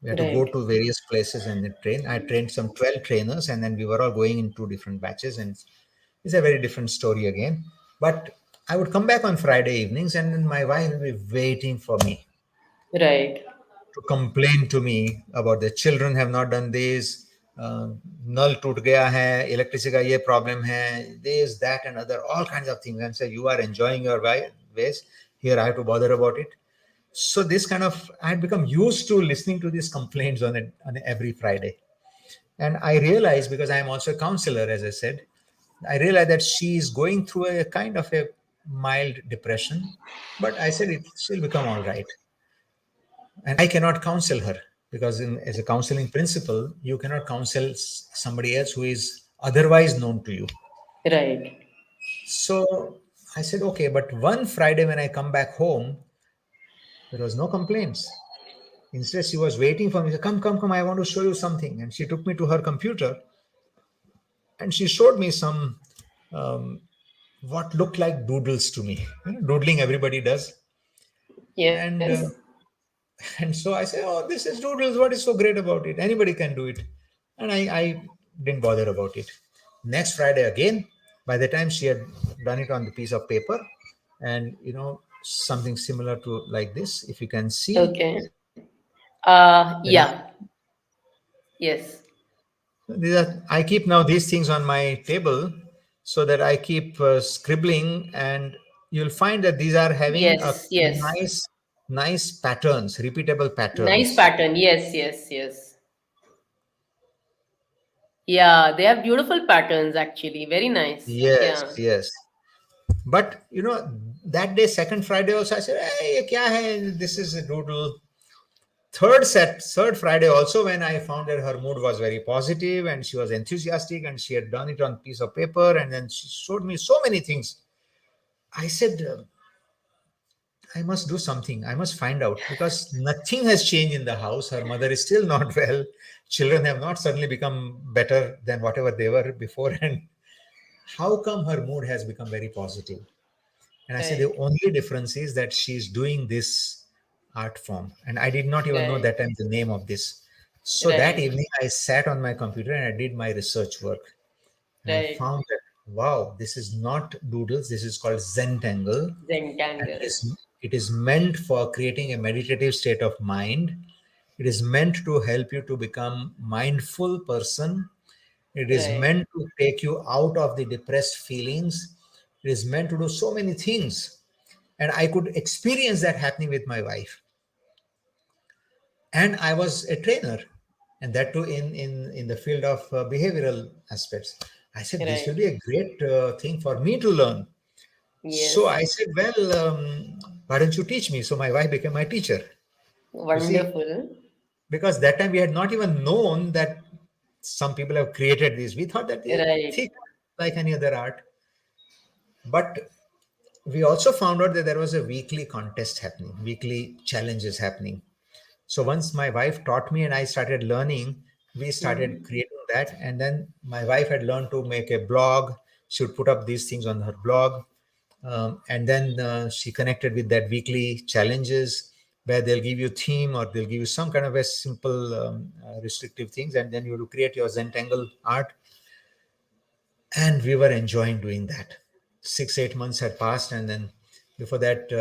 We had to go Right. to various places and then train. I trained some 12 trainers, and then we were all going in two different batches. And it's a very different story again. But I would come back on Friday evenings, and then my wife will be waiting for me Right. to complain to me about the children have not done this, null टूट गया है, electricity का ये problem है, this, that, and other, all kinds of things, and say you are enjoying your ways. Here I have to bother about it. So this kind of, I had become used to listening to these complaints on every Friday. And I realized, because I am also a counselor, as I said, I realized that she is going through a kind of a mild depression. But I said she'll become all right. And I cannot counsel her, because as a counseling principle, you cannot counsel somebody else who is otherwise known to you. Right. So I said, okay, but one Friday when I come back home, there was no complaints. Instead, she was waiting for me. She said, come, come, come, I want to show you something. And she took me to her computer and she showed me some um, what looked like doodles to me. Doodling everybody does. And Yes. and so I said, oh, this is doodles. What is so great about it? Anybody can do it. And I didn't bother about it. Next Friday again, by the time she had done it on the piece of paper, and something similar to like this, if you can see, Okay. there are Yeah. Yes. I keep now these things on my table so that I keep scribbling, and you'll find that these are having a Yes. Yes. nice patterns, repeatable Nice patterns. pattern. Yes. Yes. Yes. Yeah. They have beautiful patterns actually. Very nice. Yes, Yeah. yes. But that day, second Friday also, I said, hey, ye kya hai? This is a doodle. Third Friday also, when I found that her mood was very positive and she was enthusiastic and she had done it on piece of paper, and then she showed me so many things. I said, I must do something. I must find out, because nothing has changed in the house. Her mother is still not well. Children have not suddenly become better than whatever they were before. And how come her mood has become very positive? And I said, the Right. only difference is that she's doing this art form. And I did not even know Right. that time the name of this. So that Right. evening, I sat on my computer and I did my research work. And I Right. found that, wow, this is not doodles. This is called Zentangle. And Zentangle. it is meant for creating a meditative state of mind. It is meant to help you to become mindful person. It is Right. meant to take you out of the depressed feelings. It is meant to do so many things. And I could experience that happening with my wife. And I was a trainer, and that too in the field of behavioral aspects. I said this will Right. be a great thing for me to learn. So Yes. I said, well, why don't you teach me? So my wife became my teacher. You see, Wonderful. because that time we had not even known that some people have created these. We thought that they Right. think like any other art. But we also found out that there was a weekly contest happening, weekly challenges happening. So once my wife taught me and I started learning, we started Hmm. creating that. And then my wife had learned to make a blog. She would put up these things on her blog. And then she connected with that weekly challenges. where they'll give you theme or they'll give you some kind of a simple restrictive things, and then you will create your Zentangle art. And we were enjoying doing that. 6-8 months had passed, and then before that,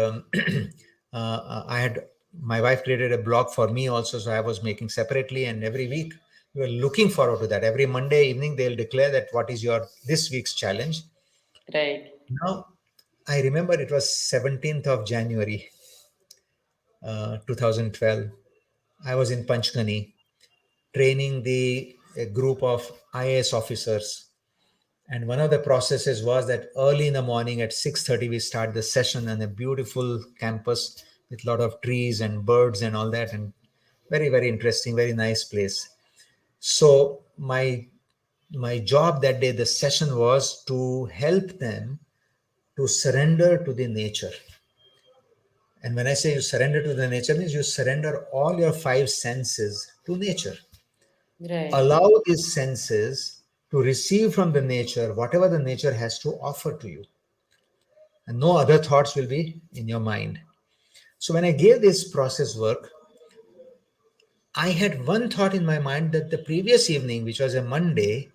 I had my wife created a blog for me also, so I was making separately, and every week we were looking forward to that. Every Monday evening they'll declare that what is your this week's challenge. Right. Now I remember it was 17th of January 2012. I was in Panchgani training a group of IAS officers. And one of the processes was that early in the morning at 6:30, we start the session on a beautiful campus with a lot of trees and birds and all that. And very, very interesting, very nice place. So my job that day, the session was to help them to surrender to the nature. And when I say you surrender to the nature, means you surrender all your 5 senses to nature. Right. Allow these senses to receive from the nature whatever the nature has to offer to you. And no other thoughts will be in your mind. So when I gave this process work, I had one thought in my mind that the previous evening, which was a Monday,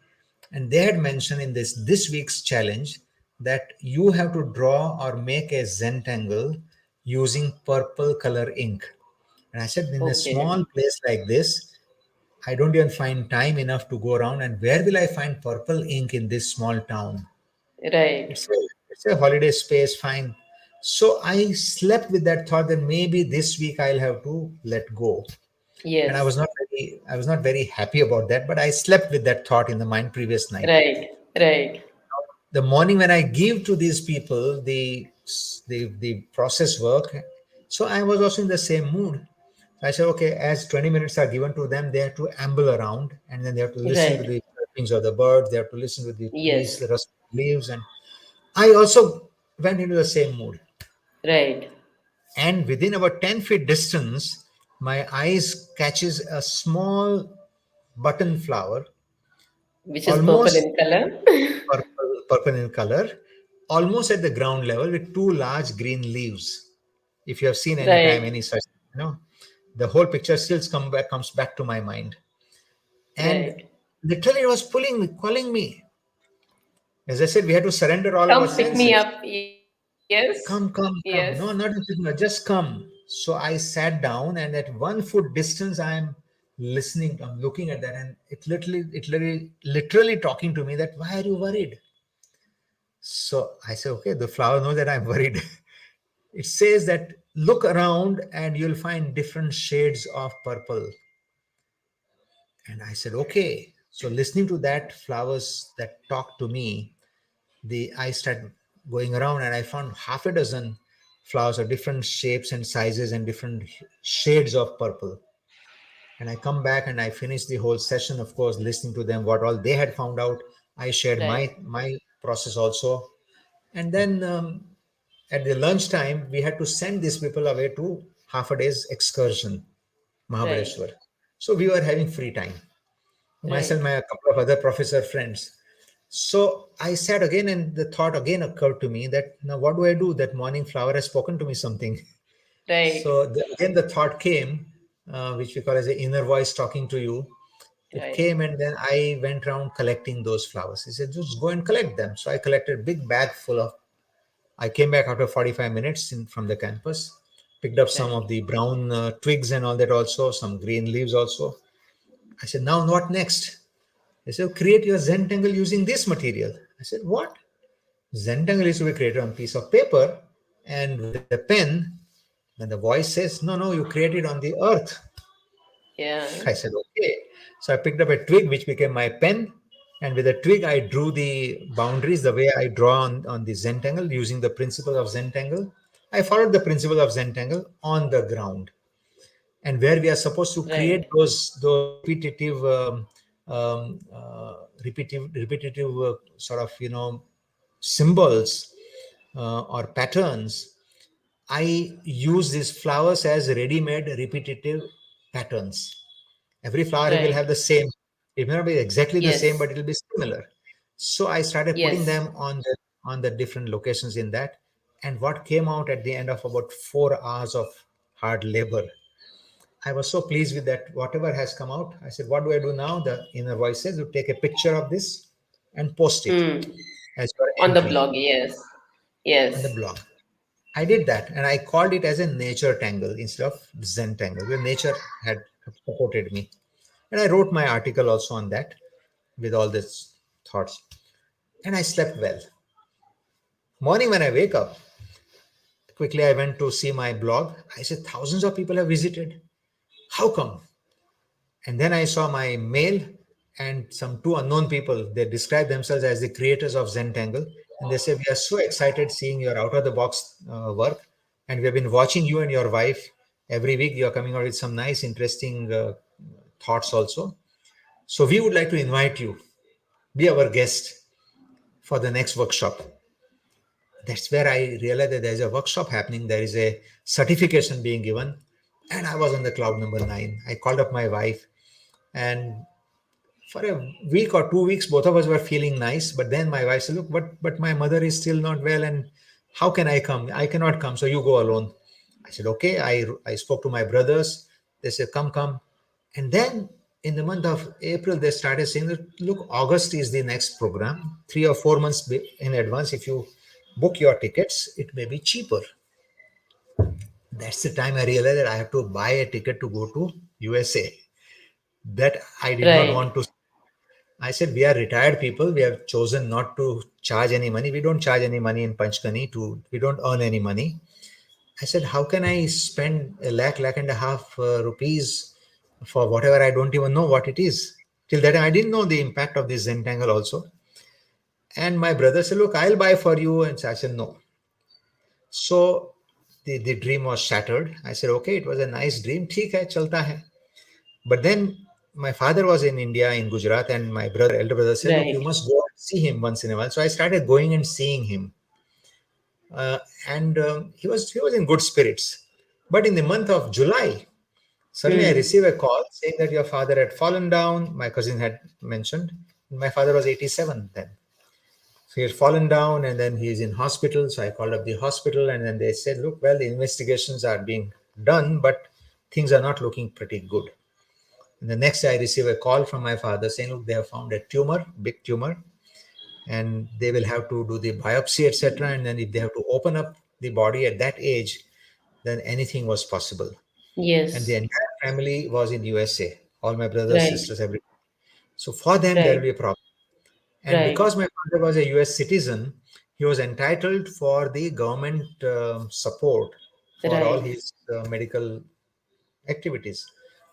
and they had mentioned in this week's challenge that you have to draw or make a Zentangle using purple color ink. And I said, in a Okay. small place like this, I don't even find time enough to go around. And where will I find purple ink in this small town? Right. It's a holiday space, fine. So I slept with that thought that maybe this week I'll have to let go. And Yes. I was not very happy about that, but I slept with that thought in the mind previous night. Right. Right. The morning when I give to these people the process work, so I was also in the same mood. I said, okay, as 20 minutes are given to them, they have to amble around, and then they have to listen to Right. the chirpings of the birds, they have to listen to the trees, Yes. the rustling leaves, and I also went into the same mood. Right. And within about 10 feet distance, my eyes catches a small button flower, Which is purple almost in color. purple in color, almost at the ground level with two large green leaves. If you have seen any time Right. any such, the whole picture still comes back to my mind. And Right. literally it was pulling me, calling me. As I said, we had to surrender all our Come pick me senses. up. Yes. Come, come, Yes. come. No, not just come. So I sat down, and at 1 foot distance, I'm listening, I'm looking at that, and literally talking to me that, why are you worried? So I said, okay, the flower knows that I'm worried. It says that look around and you'll find different shades of purple. And I said, okay. So listening to that flowers that talk to me, I started going around, and I found half a dozen flowers of different shapes and sizes and different shades of purple. And I come back and I finish the whole session, of course, listening to them, what all they had found out. I shared Right. my process also. And then at the lunchtime, we had to send these people away to half a day's excursion, Right. Mahabaleshwar. So we were having free time. Myself, Right. my a couple of other professor friends. So I sat again, and the thought again occurred to me that now what do I do? That morning flower has spoken to me something. Right. So again the thought came, which we call as the inner voice talking to you. It Right. came, and then I went around collecting those flowers. He said, just go and collect them. So I collected a big bag full of. I came back after 45 minutes from the campus, picked up some Right. of the brown twigs and all that also, some green leaves also. I said, now what next? They said, create your Zentangle using this material. I said, what? Zentangle is to be created on a piece of paper, and with a pen. Then the voice says, no, no, you create it on the earth. Yeah. I said, okay. So I picked up a twig, which became my pen. And with a twig, I drew the boundaries the way I draw on the Zentangle using the principle of Zentangle. I followed the principle of Zentangle on the ground. And where we are supposed to create Right. those repetitive, repetitive sort of, symbols or patterns, I use these flowers as ready-made repetitive patterns. Every flower will have Right. the same. It may not be exactly the same, Yes. but it will be similar. So I started putting Yes. them on the different locations in that. And what came out at the end of about 4 hours of hard labor. I was so pleased with that, whatever has come out. I said, what do I do now? The inner voice says, you take a picture of this and post it Hmm. as your On the entry blog, yes. on the Yes. blog. I did that and I called it as a nature tangle instead of Zentangle, where nature had supported me. And I wrote my article also on that with all these thoughts. And I slept well. Morning when I wake up, quickly I went to see my blog. I said, thousands of people have visited. How come? And then I saw my mail and some two unknown people. They describe themselves as the creators of Zentangle. And they say, we are so excited seeing your out of the box work. And we have been watching you and your wife every week. You are coming out with some nice, interesting thoughts also. So we would like to invite you, be our guest for the next workshop. That's where I realized that there's a workshop happening. There is a certification being given. And I was on the cloud number 9. I called up my wife, and for a week or 2 weeks, both of us were feeling nice. But then my wife said, look, but my mother is still not well. And how can I come? I cannot come. So you go alone. I said, okay. I spoke to my brothers. They said, come. And then in the month of April, they started saying that, look, August is the next program. 3 or 4 months in advance, if you book your tickets, it may be cheaper. That's the time I realized that I have to buy a ticket to go to USA. That I did not Right. want to. I said, we are retired people. We have chosen not to charge any money. We don't charge any money in Panchgani. We don't earn any money. I said, how can I spend a lakh and a half rupees for whatever I don't even know what it is? Till that time, I didn't know the impact of this Zentangle also. And my brother said, look, I'll buy for you. And so I said, no. So the dream was shattered. I said, okay, it was a nice dream. ठीक है, चलता है. But then my father was in India, in Gujarat, and my elder brother said, look, you Right. must go and see him once in a while. So I started going and seeing him. And he was in good spirits. But in the month of July, suddenly I Hmm. received a call saying that your father had fallen down. My cousin had mentioned. My father was 87 then. So he had fallen down and then he's in hospital. So I called up the hospital and then they said, look, well, the investigations are being done, but things are not looking pretty good. And the next day I received a call from my father saying, look, they have found a tumor, big tumor, and they will have to do the biopsy, etc. And then if they have to open up the body at that age, then anything was possible. And the Yes. entire family was in USA, all my brothers, Right. sisters, everything. So for them, there will Right. be a problem. And Right. because my father was a US citizen, he was entitled for the government support for all Right. his medical activities.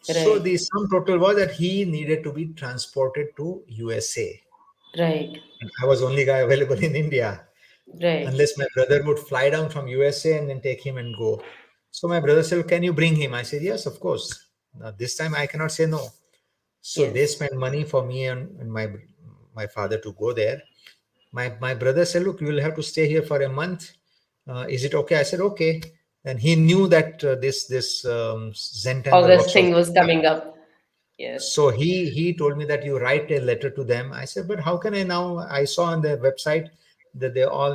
So Right. the sum total was that he needed to be transported to USA. Right. And I was only guy available in India, Right. unless my brother would fly down from USA and then take him and go. So my brother said, can you bring him? I said, yes, of course. Now, this time I cannot say no. So they Yes. spent money for me and my father to go there. My brother said, look, you will have to stay here for a month. Is it okay? I said, okay. And he knew that this Zentangle August workshop. thing was coming up. Yes. So he told me that you write a letter to them. I said, but how can I now? I saw on their website that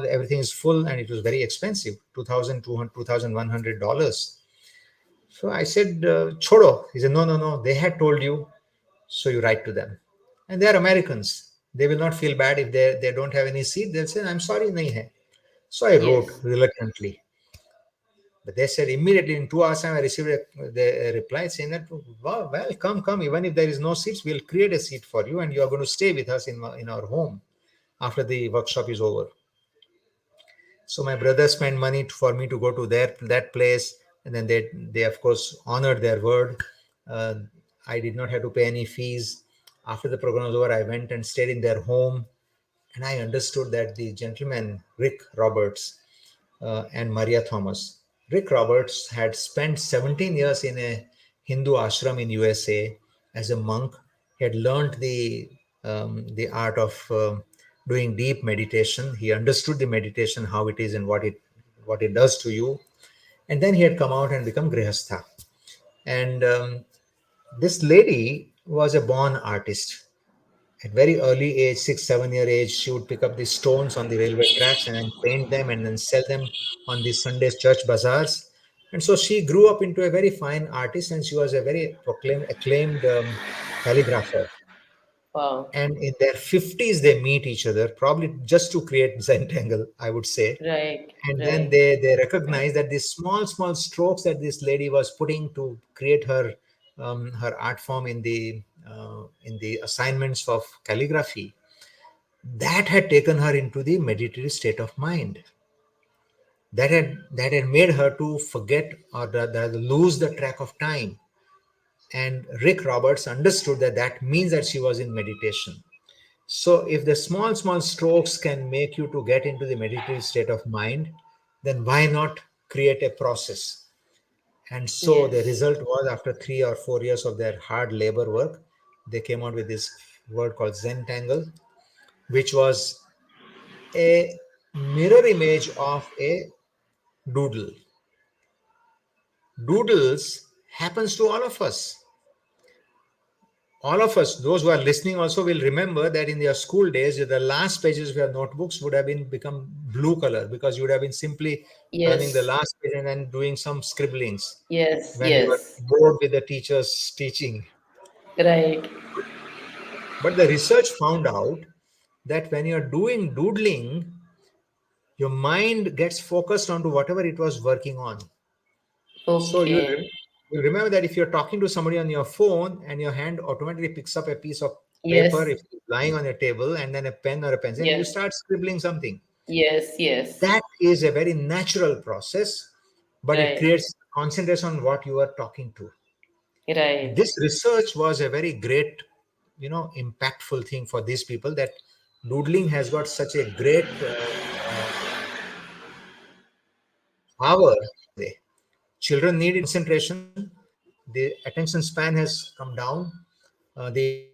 everything is full and it was very expensive, $2,100. So I said, chodo. He said, no. They had told you, so you write to them. And they are Americans. They will not feel bad if they don't have any seat. They'll say, I'm sorry, nahi hai. So I wrote Yes. reluctantly. But they said immediately in 2 hours time I received a reply saying that, well, come. Even if there is no seats, we'll create a seat for you and you are going to stay with us in our home after the workshop is over. So my brother spent money for me to go to that place, and then they of course honored their word. Uh, I did not have to pay any fees. After the program was over, I went and stayed in their home, and I understood that the gentleman Rick Roberts and Maria Thomas. Rick Roberts had spent 17 years in a Hindu ashram in USA as a monk. He had learned the art of doing deep meditation. He understood the meditation, how it is and what it does to you. And then he had come out and become grihastha. And this lady was a born artist. At very early age, 6 7 year age, she would pick up the stones on the railway tracks and then paint them and then sell them on the Sunday church bazaars. And so she grew up into a very fine artist, and she was a very acclaimed calligrapher. Wow. And in their 50s, they meet each other, probably just to create Zentangle, I would say. Right. And then Right. they recognize that these small strokes that this lady was putting to create her art form in the assignments of calligraphy, that had taken her into the meditative state of mind, that had made her to forget or lose the track of time. And Rick Roberts understood that that means that she was in meditation. So if the small strokes can make you to get into the meditative state of mind, then why not create a process? And so the Yes. result was, after 3 or 4 years of their hard labor work, they came out with this word called Zentangle, which was a mirror image of a doodle. Doodles happens to all of us. Those who are listening also will remember that in their school days, the last pages of your notebooks would have been become blue color, because you would have been simply turning the Yes. last page and then doing some scribblings Yes. when you were Yes. bored with the teacher's teaching. Right. But the research found out that when you're doing doodling, your mind gets focused onto whatever it was working on. So Okay. you'll remember that if you're talking to somebody on your phone and your hand automatically picks up a piece of paper, Yes. if it's lying on your table, and then a pen or a pencil, and you Yes. start scribbling something. Yes. Yes. That is a very natural process, but it Right. creates concentration on what you are talking to. Right. This research was a very great, impactful thing for these people, that doodling has got such a great power. Children need concentration. The attention span has come down. The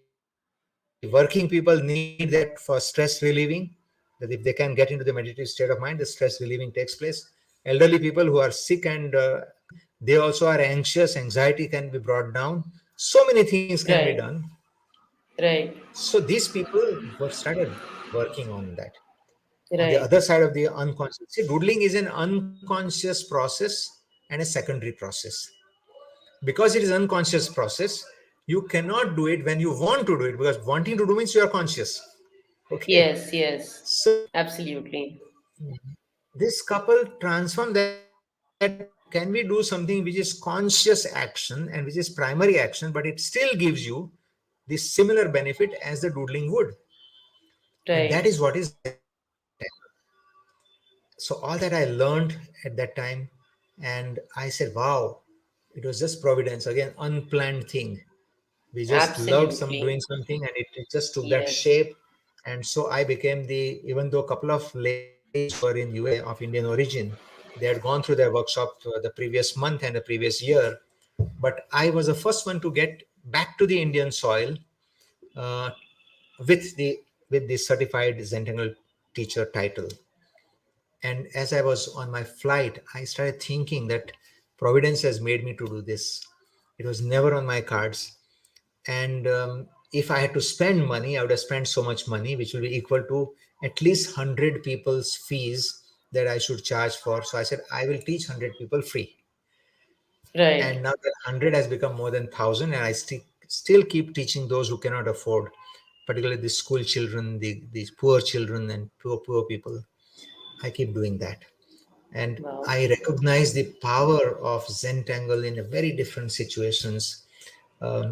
working people need that for stress relieving. That if they can get into the meditative state of mind, the stress relieving takes place. Elderly people who are sick and they also are anxious. Anxiety can be brought down. So many things can be done. Right. Right. So these people were started working on that. On the other Right. side of the unconscious, see, doodling is an unconscious process and a secondary process. Because it is unconscious process, you cannot do it when you want to do it, because wanting to do means you are conscious. Okay. Yes. Yes. So Absolutely. this couple transform that. Can we do something which is conscious action and which is primary action, but it still gives you the similar benefit as the doodling would? And that is Right. what is Zentangle. So all that I learned at that time, and I said, wow, it was just providence, again, unplanned thing. We just loved doing Absolutely. something, and it just took that Yes. shape. And so I became even though a couple of ladies who were in USA of Indian origin, they had gone through their workshop the previous month and the previous year, but I was the first one to get back to the Indian soil uh, with the certified Zentangle teacher title. And as I was on my flight, I started thinking that Providence has made me to do this. It was never on my cards. And if I had to spend money, I would have spent so much money, which will be equal to at least 100 people's fees that I should charge for. So I said, I will teach 100 people free. Right. And now that 100 has become more than 1,000, and I still keep teaching those who cannot afford, particularly the school children, these poor children and poor people. I keep doing that. And Wow. I recognize the power of Zentangle in a very different situations.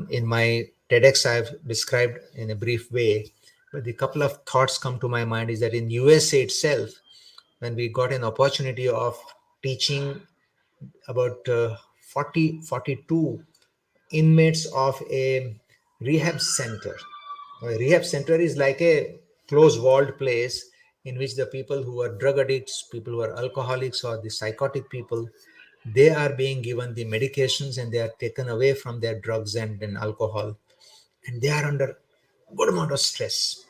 In my TEDx, I've described in a brief way, but the couple of thoughts come to my mind is that in USA itself, when we got an opportunity of teaching about 42 inmates of a rehab center. A rehab center is like a closed walled place in which the people who are drug addicts, people who are alcoholics, or the psychotic people, they are being given the medications and they are taken away from their drugs and alcohol, and they are under good amount of stress,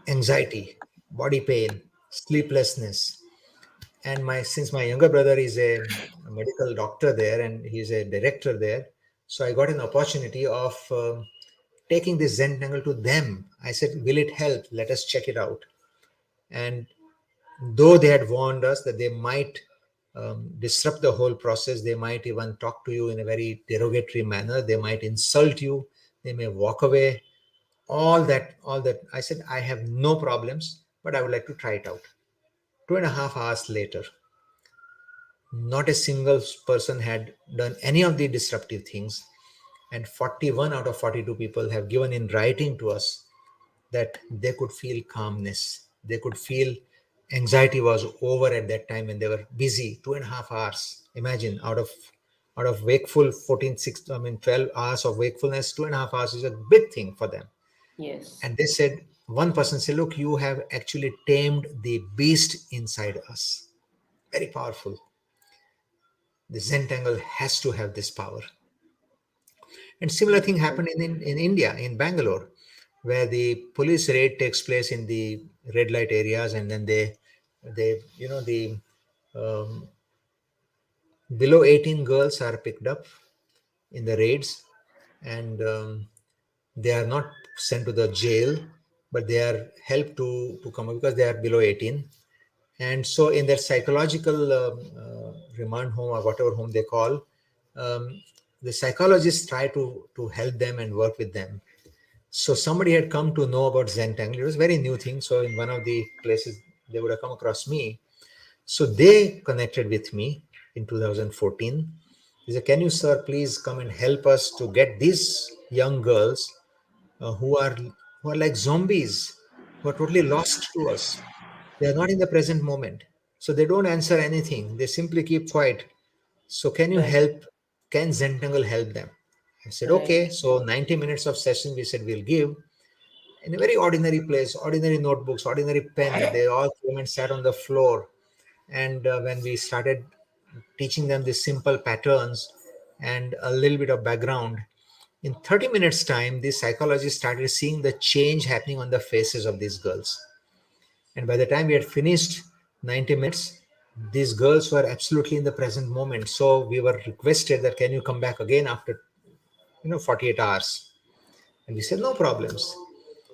anxiety, body pain, sleeplessness. And my since my younger brother is a medical doctor there and he's a director there, so I got an opportunity of taking this Zentangle to them. I said, will it help? Let us check it out. And though they had warned us that they might disrupt the whole process. They might even talk to you in a very derogatory manner. They might insult you. They may walk away. All that. I said, I have no problems, but I would like to try it out. 2.5 hours later, not a single person had done any of the disruptive things. And 41 out of 42 people have given in writing to us that they could feel calmness. They could feel anxiety was over at that time when they were busy. 2.5 hours. Imagine out of wakeful 12 hours of wakefulness, 2.5 hours is a big thing for them. Yes. And they said, one person said, look, you have actually tamed the beast inside us. Very powerful. The Zentangle has to have this power. And similar thing happened in India, in Bangalore, where the police raid takes place in the red light areas, and then they the um, below 18 girls are picked up in the raids, and they are not sent to the jail, but they are helped to come up because they are below 18. And so in their psychological remand home, or whatever home they call, the psychologists try to help them and work with them. So somebody had come to know about Zentangle. It was a very new thing. So in one of the places, they would have come across me. So they connected with me in 2014. They said, can you, sir, please come and help us to get these young girls who are like zombies, who are totally lost to us. They are not in the present moment. So they don't answer anything. They simply keep quiet. So can you Right. help? Can Zentangle help them? I said, Right. okay. So 90 minutes of session, we said we'll give in a very ordinary place, ordinary notebooks, ordinary pen. They all came and sat on the floor. And when we started teaching them the simple patterns and a little bit of background, in 30 minutes time, the psychologists started seeing the change happening on the faces of these girls. And by the time we had finished 90 minutes, these girls were absolutely in the present moment. So we were requested that, can you come back again after 48 hours? And we said, no problems.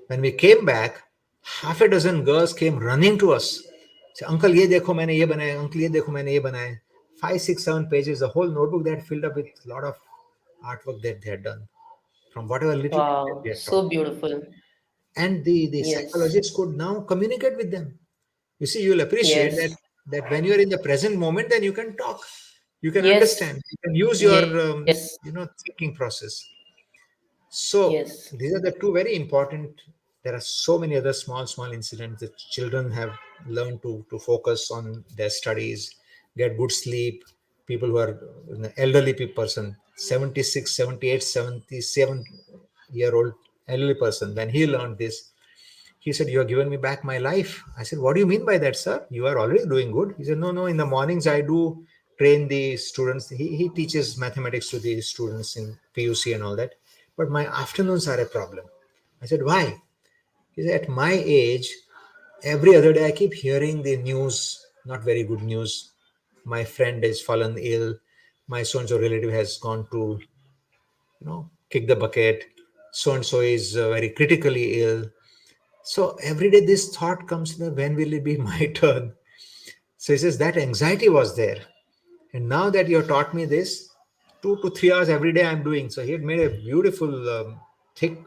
When we came back, half a dozen girls came running to us. Say, uncle, ye dekho maine ye banaya. Uncle, ye dekho maine ye banaya. 5, 6, 7 pages, the whole notebook they had filled up with a lot of artwork that they had done from whatever little that Wow. we had taught. So beautiful. And the Yes. psychologists could now communicate with them. You see, you'll appreciate that Yes. when you're in the present moment, then you can talk, you can Yes. understand, you can use your Yes. thinking process. So Yes. these are the two very important. There are so many other small incidents that children have learned to focus on their studies, get good sleep. People who are an elderly person, 76, 78, 77-year old elderly person, when he learned this, he said, you have given me back my life. I said, what do you mean by that, sir? You are already doing good. He said, no, in the mornings I do train the students. He teaches mathematics to the students in PUC and all that. But my afternoons are a problem. I said, why? He said, at my age, every other day I keep hearing the news, not very good news. My friend has fallen ill. My so-and-so relative has gone to, kick the bucket. So-and-so is very critically ill. So every day this thought comes, when will it be my turn? So he says that anxiety was there. And now that you have taught me this, 2 to 3 hours every day I'm doing. So he had made a beautiful, thick,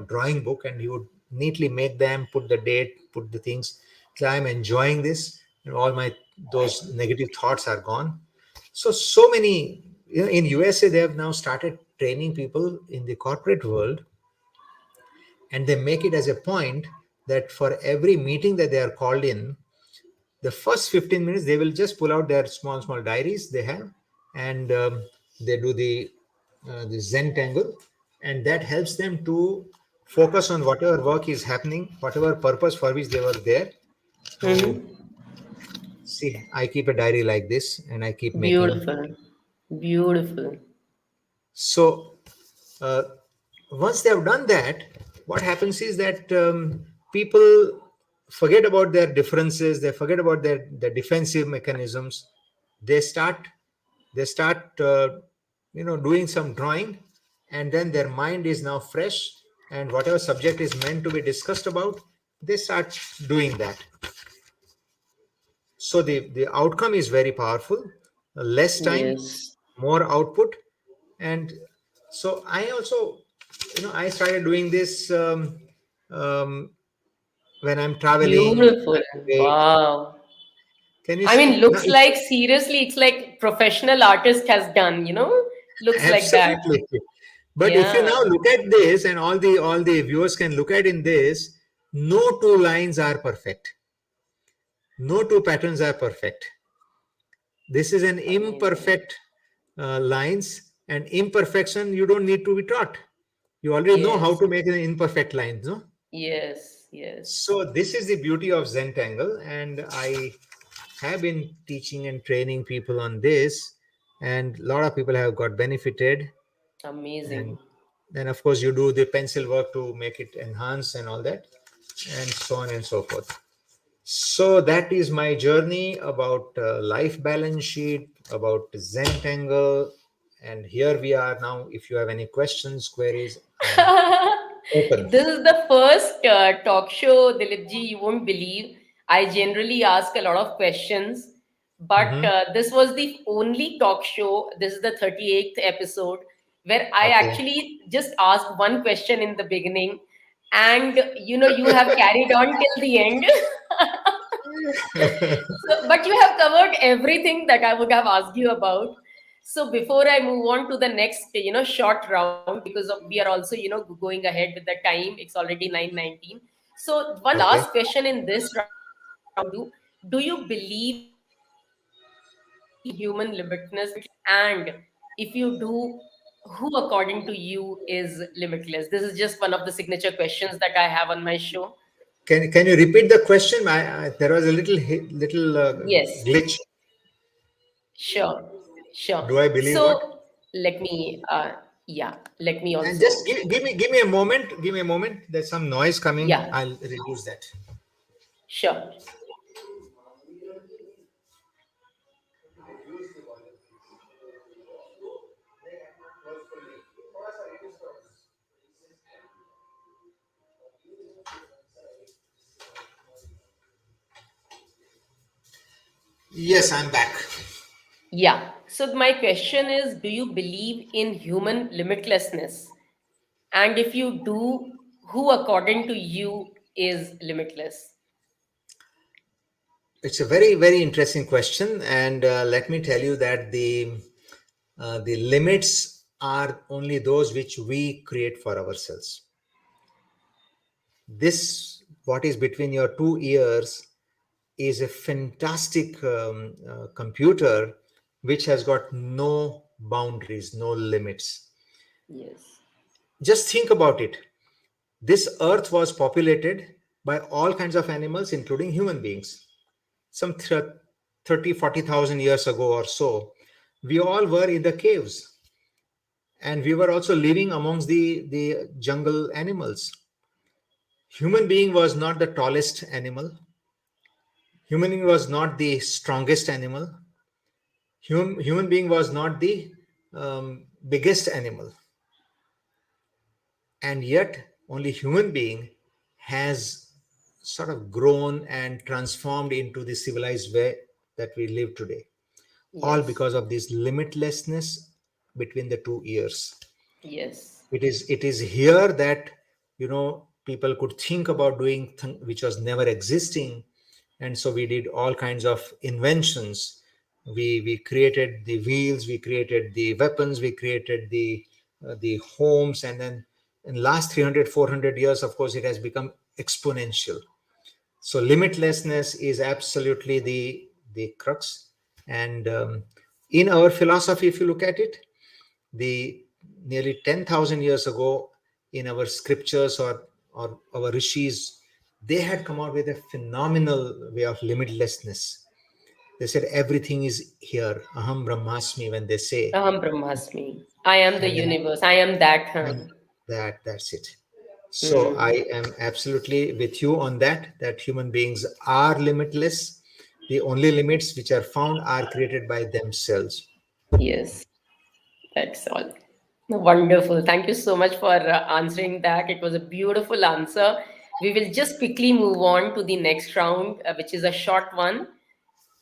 drawing book, and he would neatly make them, put the date, put the things. So I'm enjoying this, and all my those negative thoughts are gone. So many, in USA, they have now started training people in the corporate world, and they make it as a point that for every meeting that they are called in, the first 15 minutes they will just pull out their small diaries they have, and they do the Zentangle, and that helps them to focus on whatever work is happening, whatever purpose for which they were there. Now, Mm-hmm. see, I keep a diary like this, and I keep making. Beautiful. Beautiful. So uh, once they have done that, what happens is that people forget about their differences. They forget about their defensive mechanisms. They start doing some drawing, and then their mind is now fresh. And whatever subject is meant to be discussed about, they start doing that. So the outcome is very powerful. Less time, Yes. more output. And so I also, I started doing this um, when I'm traveling. Beautiful. Way. Wow. Can you I mean, see? Now, looks like seriously, it's like professional artist has done, looks like that. absolutely. But if you Yeah. now look at this, and all the viewers can look at in this, no two lines are perfect. No two patterns are perfect. This is an Amazing. imperfect lines, and imperfection you don't need to be taught. You already know how Yes. to make an imperfect lines, no? Yes. Yes. So this is the beauty of Zentangle, and I have been teaching and training people on this, and a lot of people have got benefited. And Amazing. then of course you do the pencil work to make it enhance and all that, and so on and so forth. So that is my journey about life balance sheet, about Zentangle, and here we are now. If you have any questions, queries, I am open. This is the first talk show, Dilipji, you won't believe. I generally ask a lot of questions, but Hmm. this was the only talk show. This is the 38th episode where I Okay. actually just asked one question in the beginning, and you have carried on till the end. So, but you have covered everything that I would have asked you about. So before I move on to the next, short round, because we are also, going ahead with the time. It's already 9:19. So one Okay. last question in this round for you: do you believe in human limitlessness? And if you do, who according to you is limitless? This is just one of the signature questions that I have on my show. Can you repeat the question? There was a little Yes. glitch. Sure, sure. Do I believe what? So let me And just also, give me a moment. Give me a moment. There's some noise coming. yeah, I'll reduce that. sure. Yes, I'm back. Yeah. So my question is, do you believe in human limitlessness? And if you do, who according to you is limitless? It's a very, very interesting question, and let me tell you that the limits are only those which we create for ourselves. This, what is between your two ears, is a fantastic computer which has got no boundaries, no limits. Yes. Just think about it. This earth was populated by all kinds of animals, including human beings. Some 30, 40,000 years ago or so, we all were in the caves, and we were also living amongst the jungle animals. Human being was not the tallest animal. Human being was not the strongest animal. Human being was not the biggest animal. And yet only human being has sort of grown and transformed into the civilized way that we live today, all Yes. because of this limitlessness between the two ears. Yes. It is here that people could think about doing which was never existing, and so we did all kinds of inventions. We created the wheels, we created the weapons, we created the homes, and then in last 300, 400 years, of course, it has become exponential. So limitlessness is absolutely the crux. And in our philosophy, if you look at it, the nearly 10,000 years ago, in our scriptures, or our rishis, they had come out with a phenomenal way of limitlessness. They said everything is here, aham brahmasmi, when they say. Aham Brahmasmi. I am the And then universe. I am that. Huh? and that's it. So I Hmm. am absolutely with you on that human beings are limitless. The only limits which are found are created by themselves. Yes. That's all. Wonderful. Thank you so much for answering that. It was a beautiful answer. We will just quickly move on to the next round, which is a short one.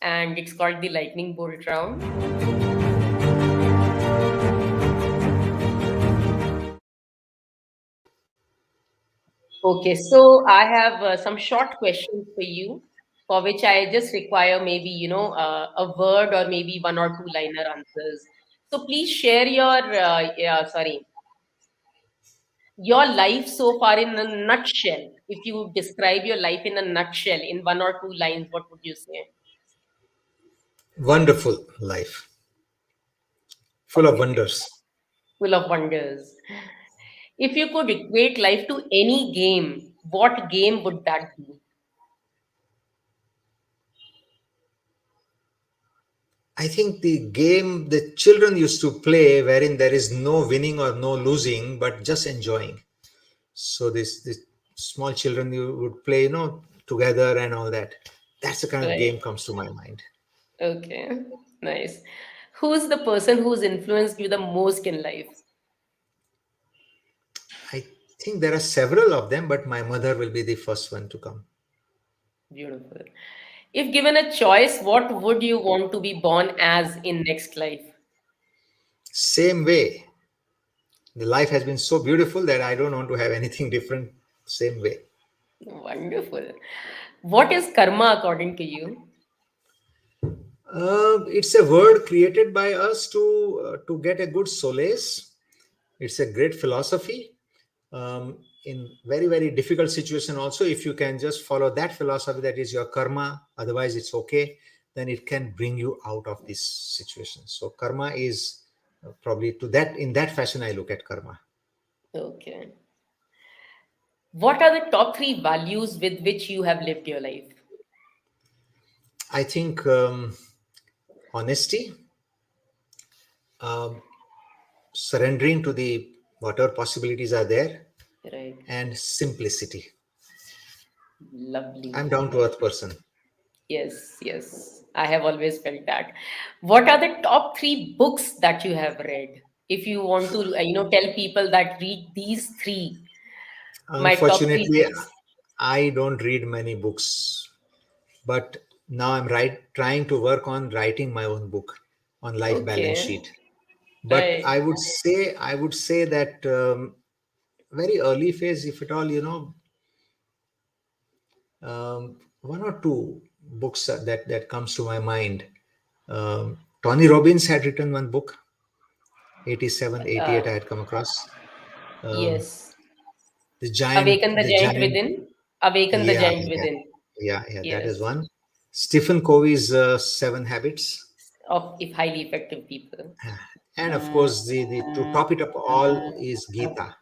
and it's called the lightning bolt round. Okay, so I have some short questions for you, for which I just require maybe, a word or maybe one or two liner answers. So please share your life so far in a nutshell. If you describe your life in a nutshell in one or two lines, what would you say? Wonderful life, full of Okay, wonders. full of wonders. If you could equate life to any game, what game would that be? I think the game the children used to play, wherein there is no winning or no losing, but just enjoying. So this small children you would play, together and all that. That's the kind of game Right. comes to my mind. Okay. Nice. Who's the person who's influenced you the most in life? I think there are several of them, but my mother will be the first one to come. Beautiful. If given a choice, what would you want to be born as in next life? Same way. The life has been so beautiful that I don't want to have anything different. Same way. Wonderful. What is karma according to you? It's a word created by us to get a good solace. It's a great philosophy. In very very difficult situation, also, if you can just follow that philosophy, that is your karma. Otherwise, it's okay. Then it can bring you out of this situation. So karma is probably to that in that fashion. I look at karma. Okay. What are the top three values with which you have lived your life? I think honesty, um, surrendering to the whatever possibilities are there, Right. and simplicity. Lovely. I'm down to earth person. Yes, yes. I have always felt that. What are the top three books that you have read? If you want to, tell people that read these three, my top three Unfortunately, books. I don't read many books, but now I'm trying to work on writing my own book on life balance Okay, sheet. But right. I would say that very early phase, if at all, one or two books that comes to my mind. Tony Robbins had written one book, 87, 88. I Uh, had come across um, yes. the giant, Awaken the the giant giant. within. Awaken the Yeah, giant yeah, within. yeah. That is Yes. one. Stephen Covey's Seven Habits, Of if highly effective people. and of course, the to top it up all is Gita,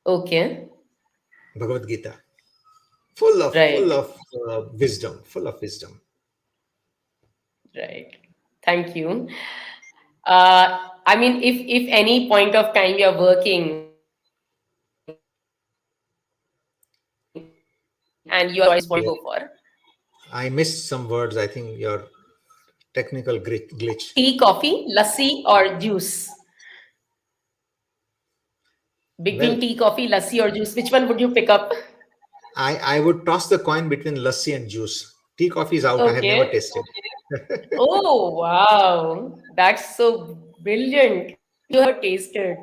Okay. Bhagavad Gita, full of Right. full of wisdom, full of wisdom. Right. Thank you. I mean, if any point of time you're working and you are given a choice, what choice want to go for? I missed some words. I think your technical glitch. Tea, coffee, lassi, or juice? Well, Between tea, coffee, lassi, or juice, which one would you pick up? I would toss the coin between lassi and juice. Tea, coffee is out. I have never Okay. tasted. Oh, wow. That's so brilliant. You have tasted.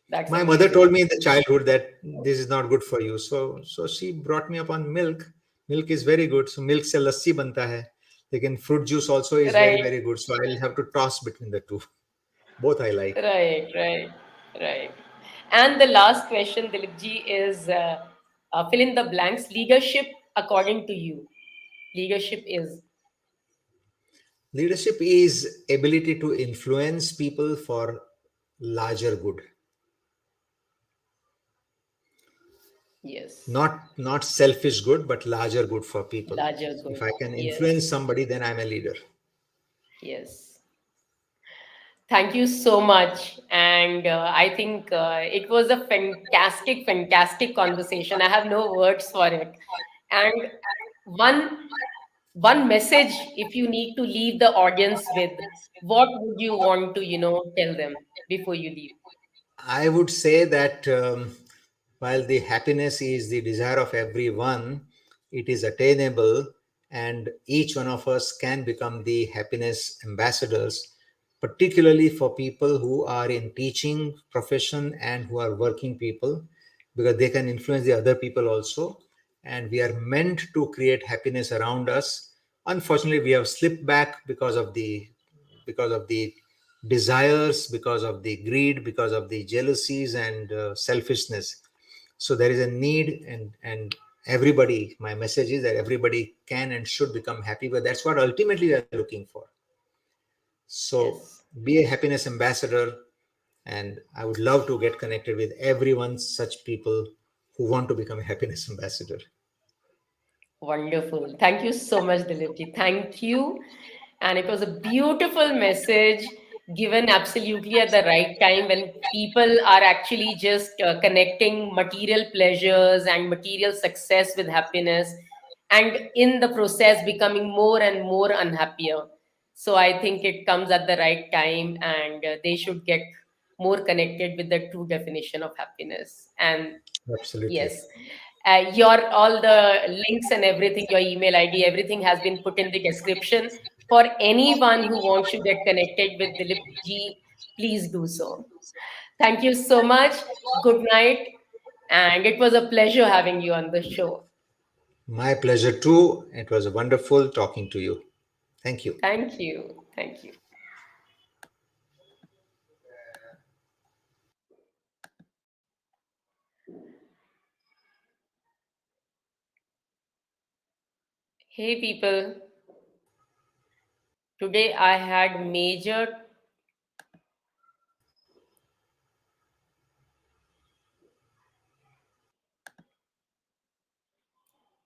That's My mother amazing. told me in the childhood that this is not good for you. So she brought me up on milk. Milk is very good. So milk se lassi banta hai. Again, fruit juice also is very, Right, very good. So I'll have to toss between the two. Both I like. right. Right. And the last question, Dilipji, is fill in the blanks. Leadership, according to you, leadership is Leadership is ability to influence people for larger good, yes, not selfish good, but larger good for people. larger If good. I can influence Yes, somebody, then I'm a leader. yes. Thank you so much. And I think it was a fantastic conversation. I have no words for it. And one one message, if you need to leave the audience with, what would you want to, tell them before you leave? I would say that while the happiness is the desire of everyone, it is attainable, and each one of us can become the happiness ambassadors, particularly for people who are in teaching profession and who are working people, because they can influence the other people also. And we are meant to create happiness around us. Unfortunately, we have slipped back because of the desires, because of the greed, because of the jealousies and selfishness. So there is a need, and everybody, my message is that everybody can and should become happy, but that's what ultimately we are looking for. So Yes. be a happiness ambassador, and I would love to get connected with everyone, such people who want to become a happiness ambassador. Wonderful. Thank you so much, Dilipji. Thank you. And it was a beautiful message given absolutely at the right time when people are actually just connecting material pleasures and material success with happiness, and in the process becoming more and more unhappier. So I think it comes at the right time, and they should get more connected with the true definition of happiness. And Absolutely. yes. Your all the links and everything, your email ID, everything has been put in the description. For anyone who wants to get connected with Dilip ji, please do so. Thank you so much. Good night. And it was a pleasure having you on the show. My pleasure too. It was wonderful talking to you. Thank you. Thank you. Thank you. Hey people, today I had major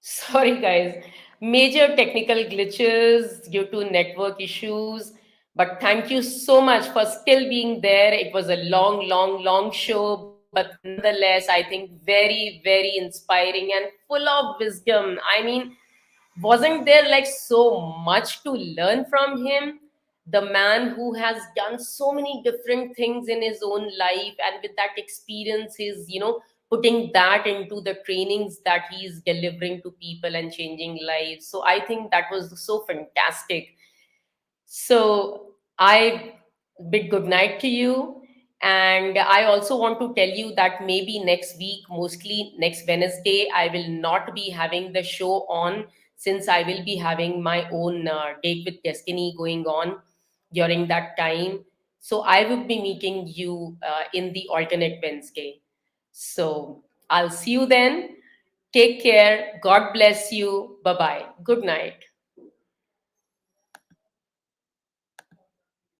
Sorry, guys. Major technical glitches due to network issues. But thank you so much for still being there. It was a long, long, long show, but nonetheless, I think very, very inspiring and full of wisdom. I mean, wasn't there like so much to learn from him? The man who has done so many different things in his own life, and with that experience, he's, putting that into the trainings that he's delivering to people and changing lives. So I think that was so fantastic. So I bid good night to you. And I also want to tell you that maybe next week, mostly next Wednesday, I will not be having the show on, since I will be having my own Date with Destiny going on during that time. So I will be meeting you in the alternate Wednesday. So I'll see you then. Take care. God bless you. Bye bye. Good night.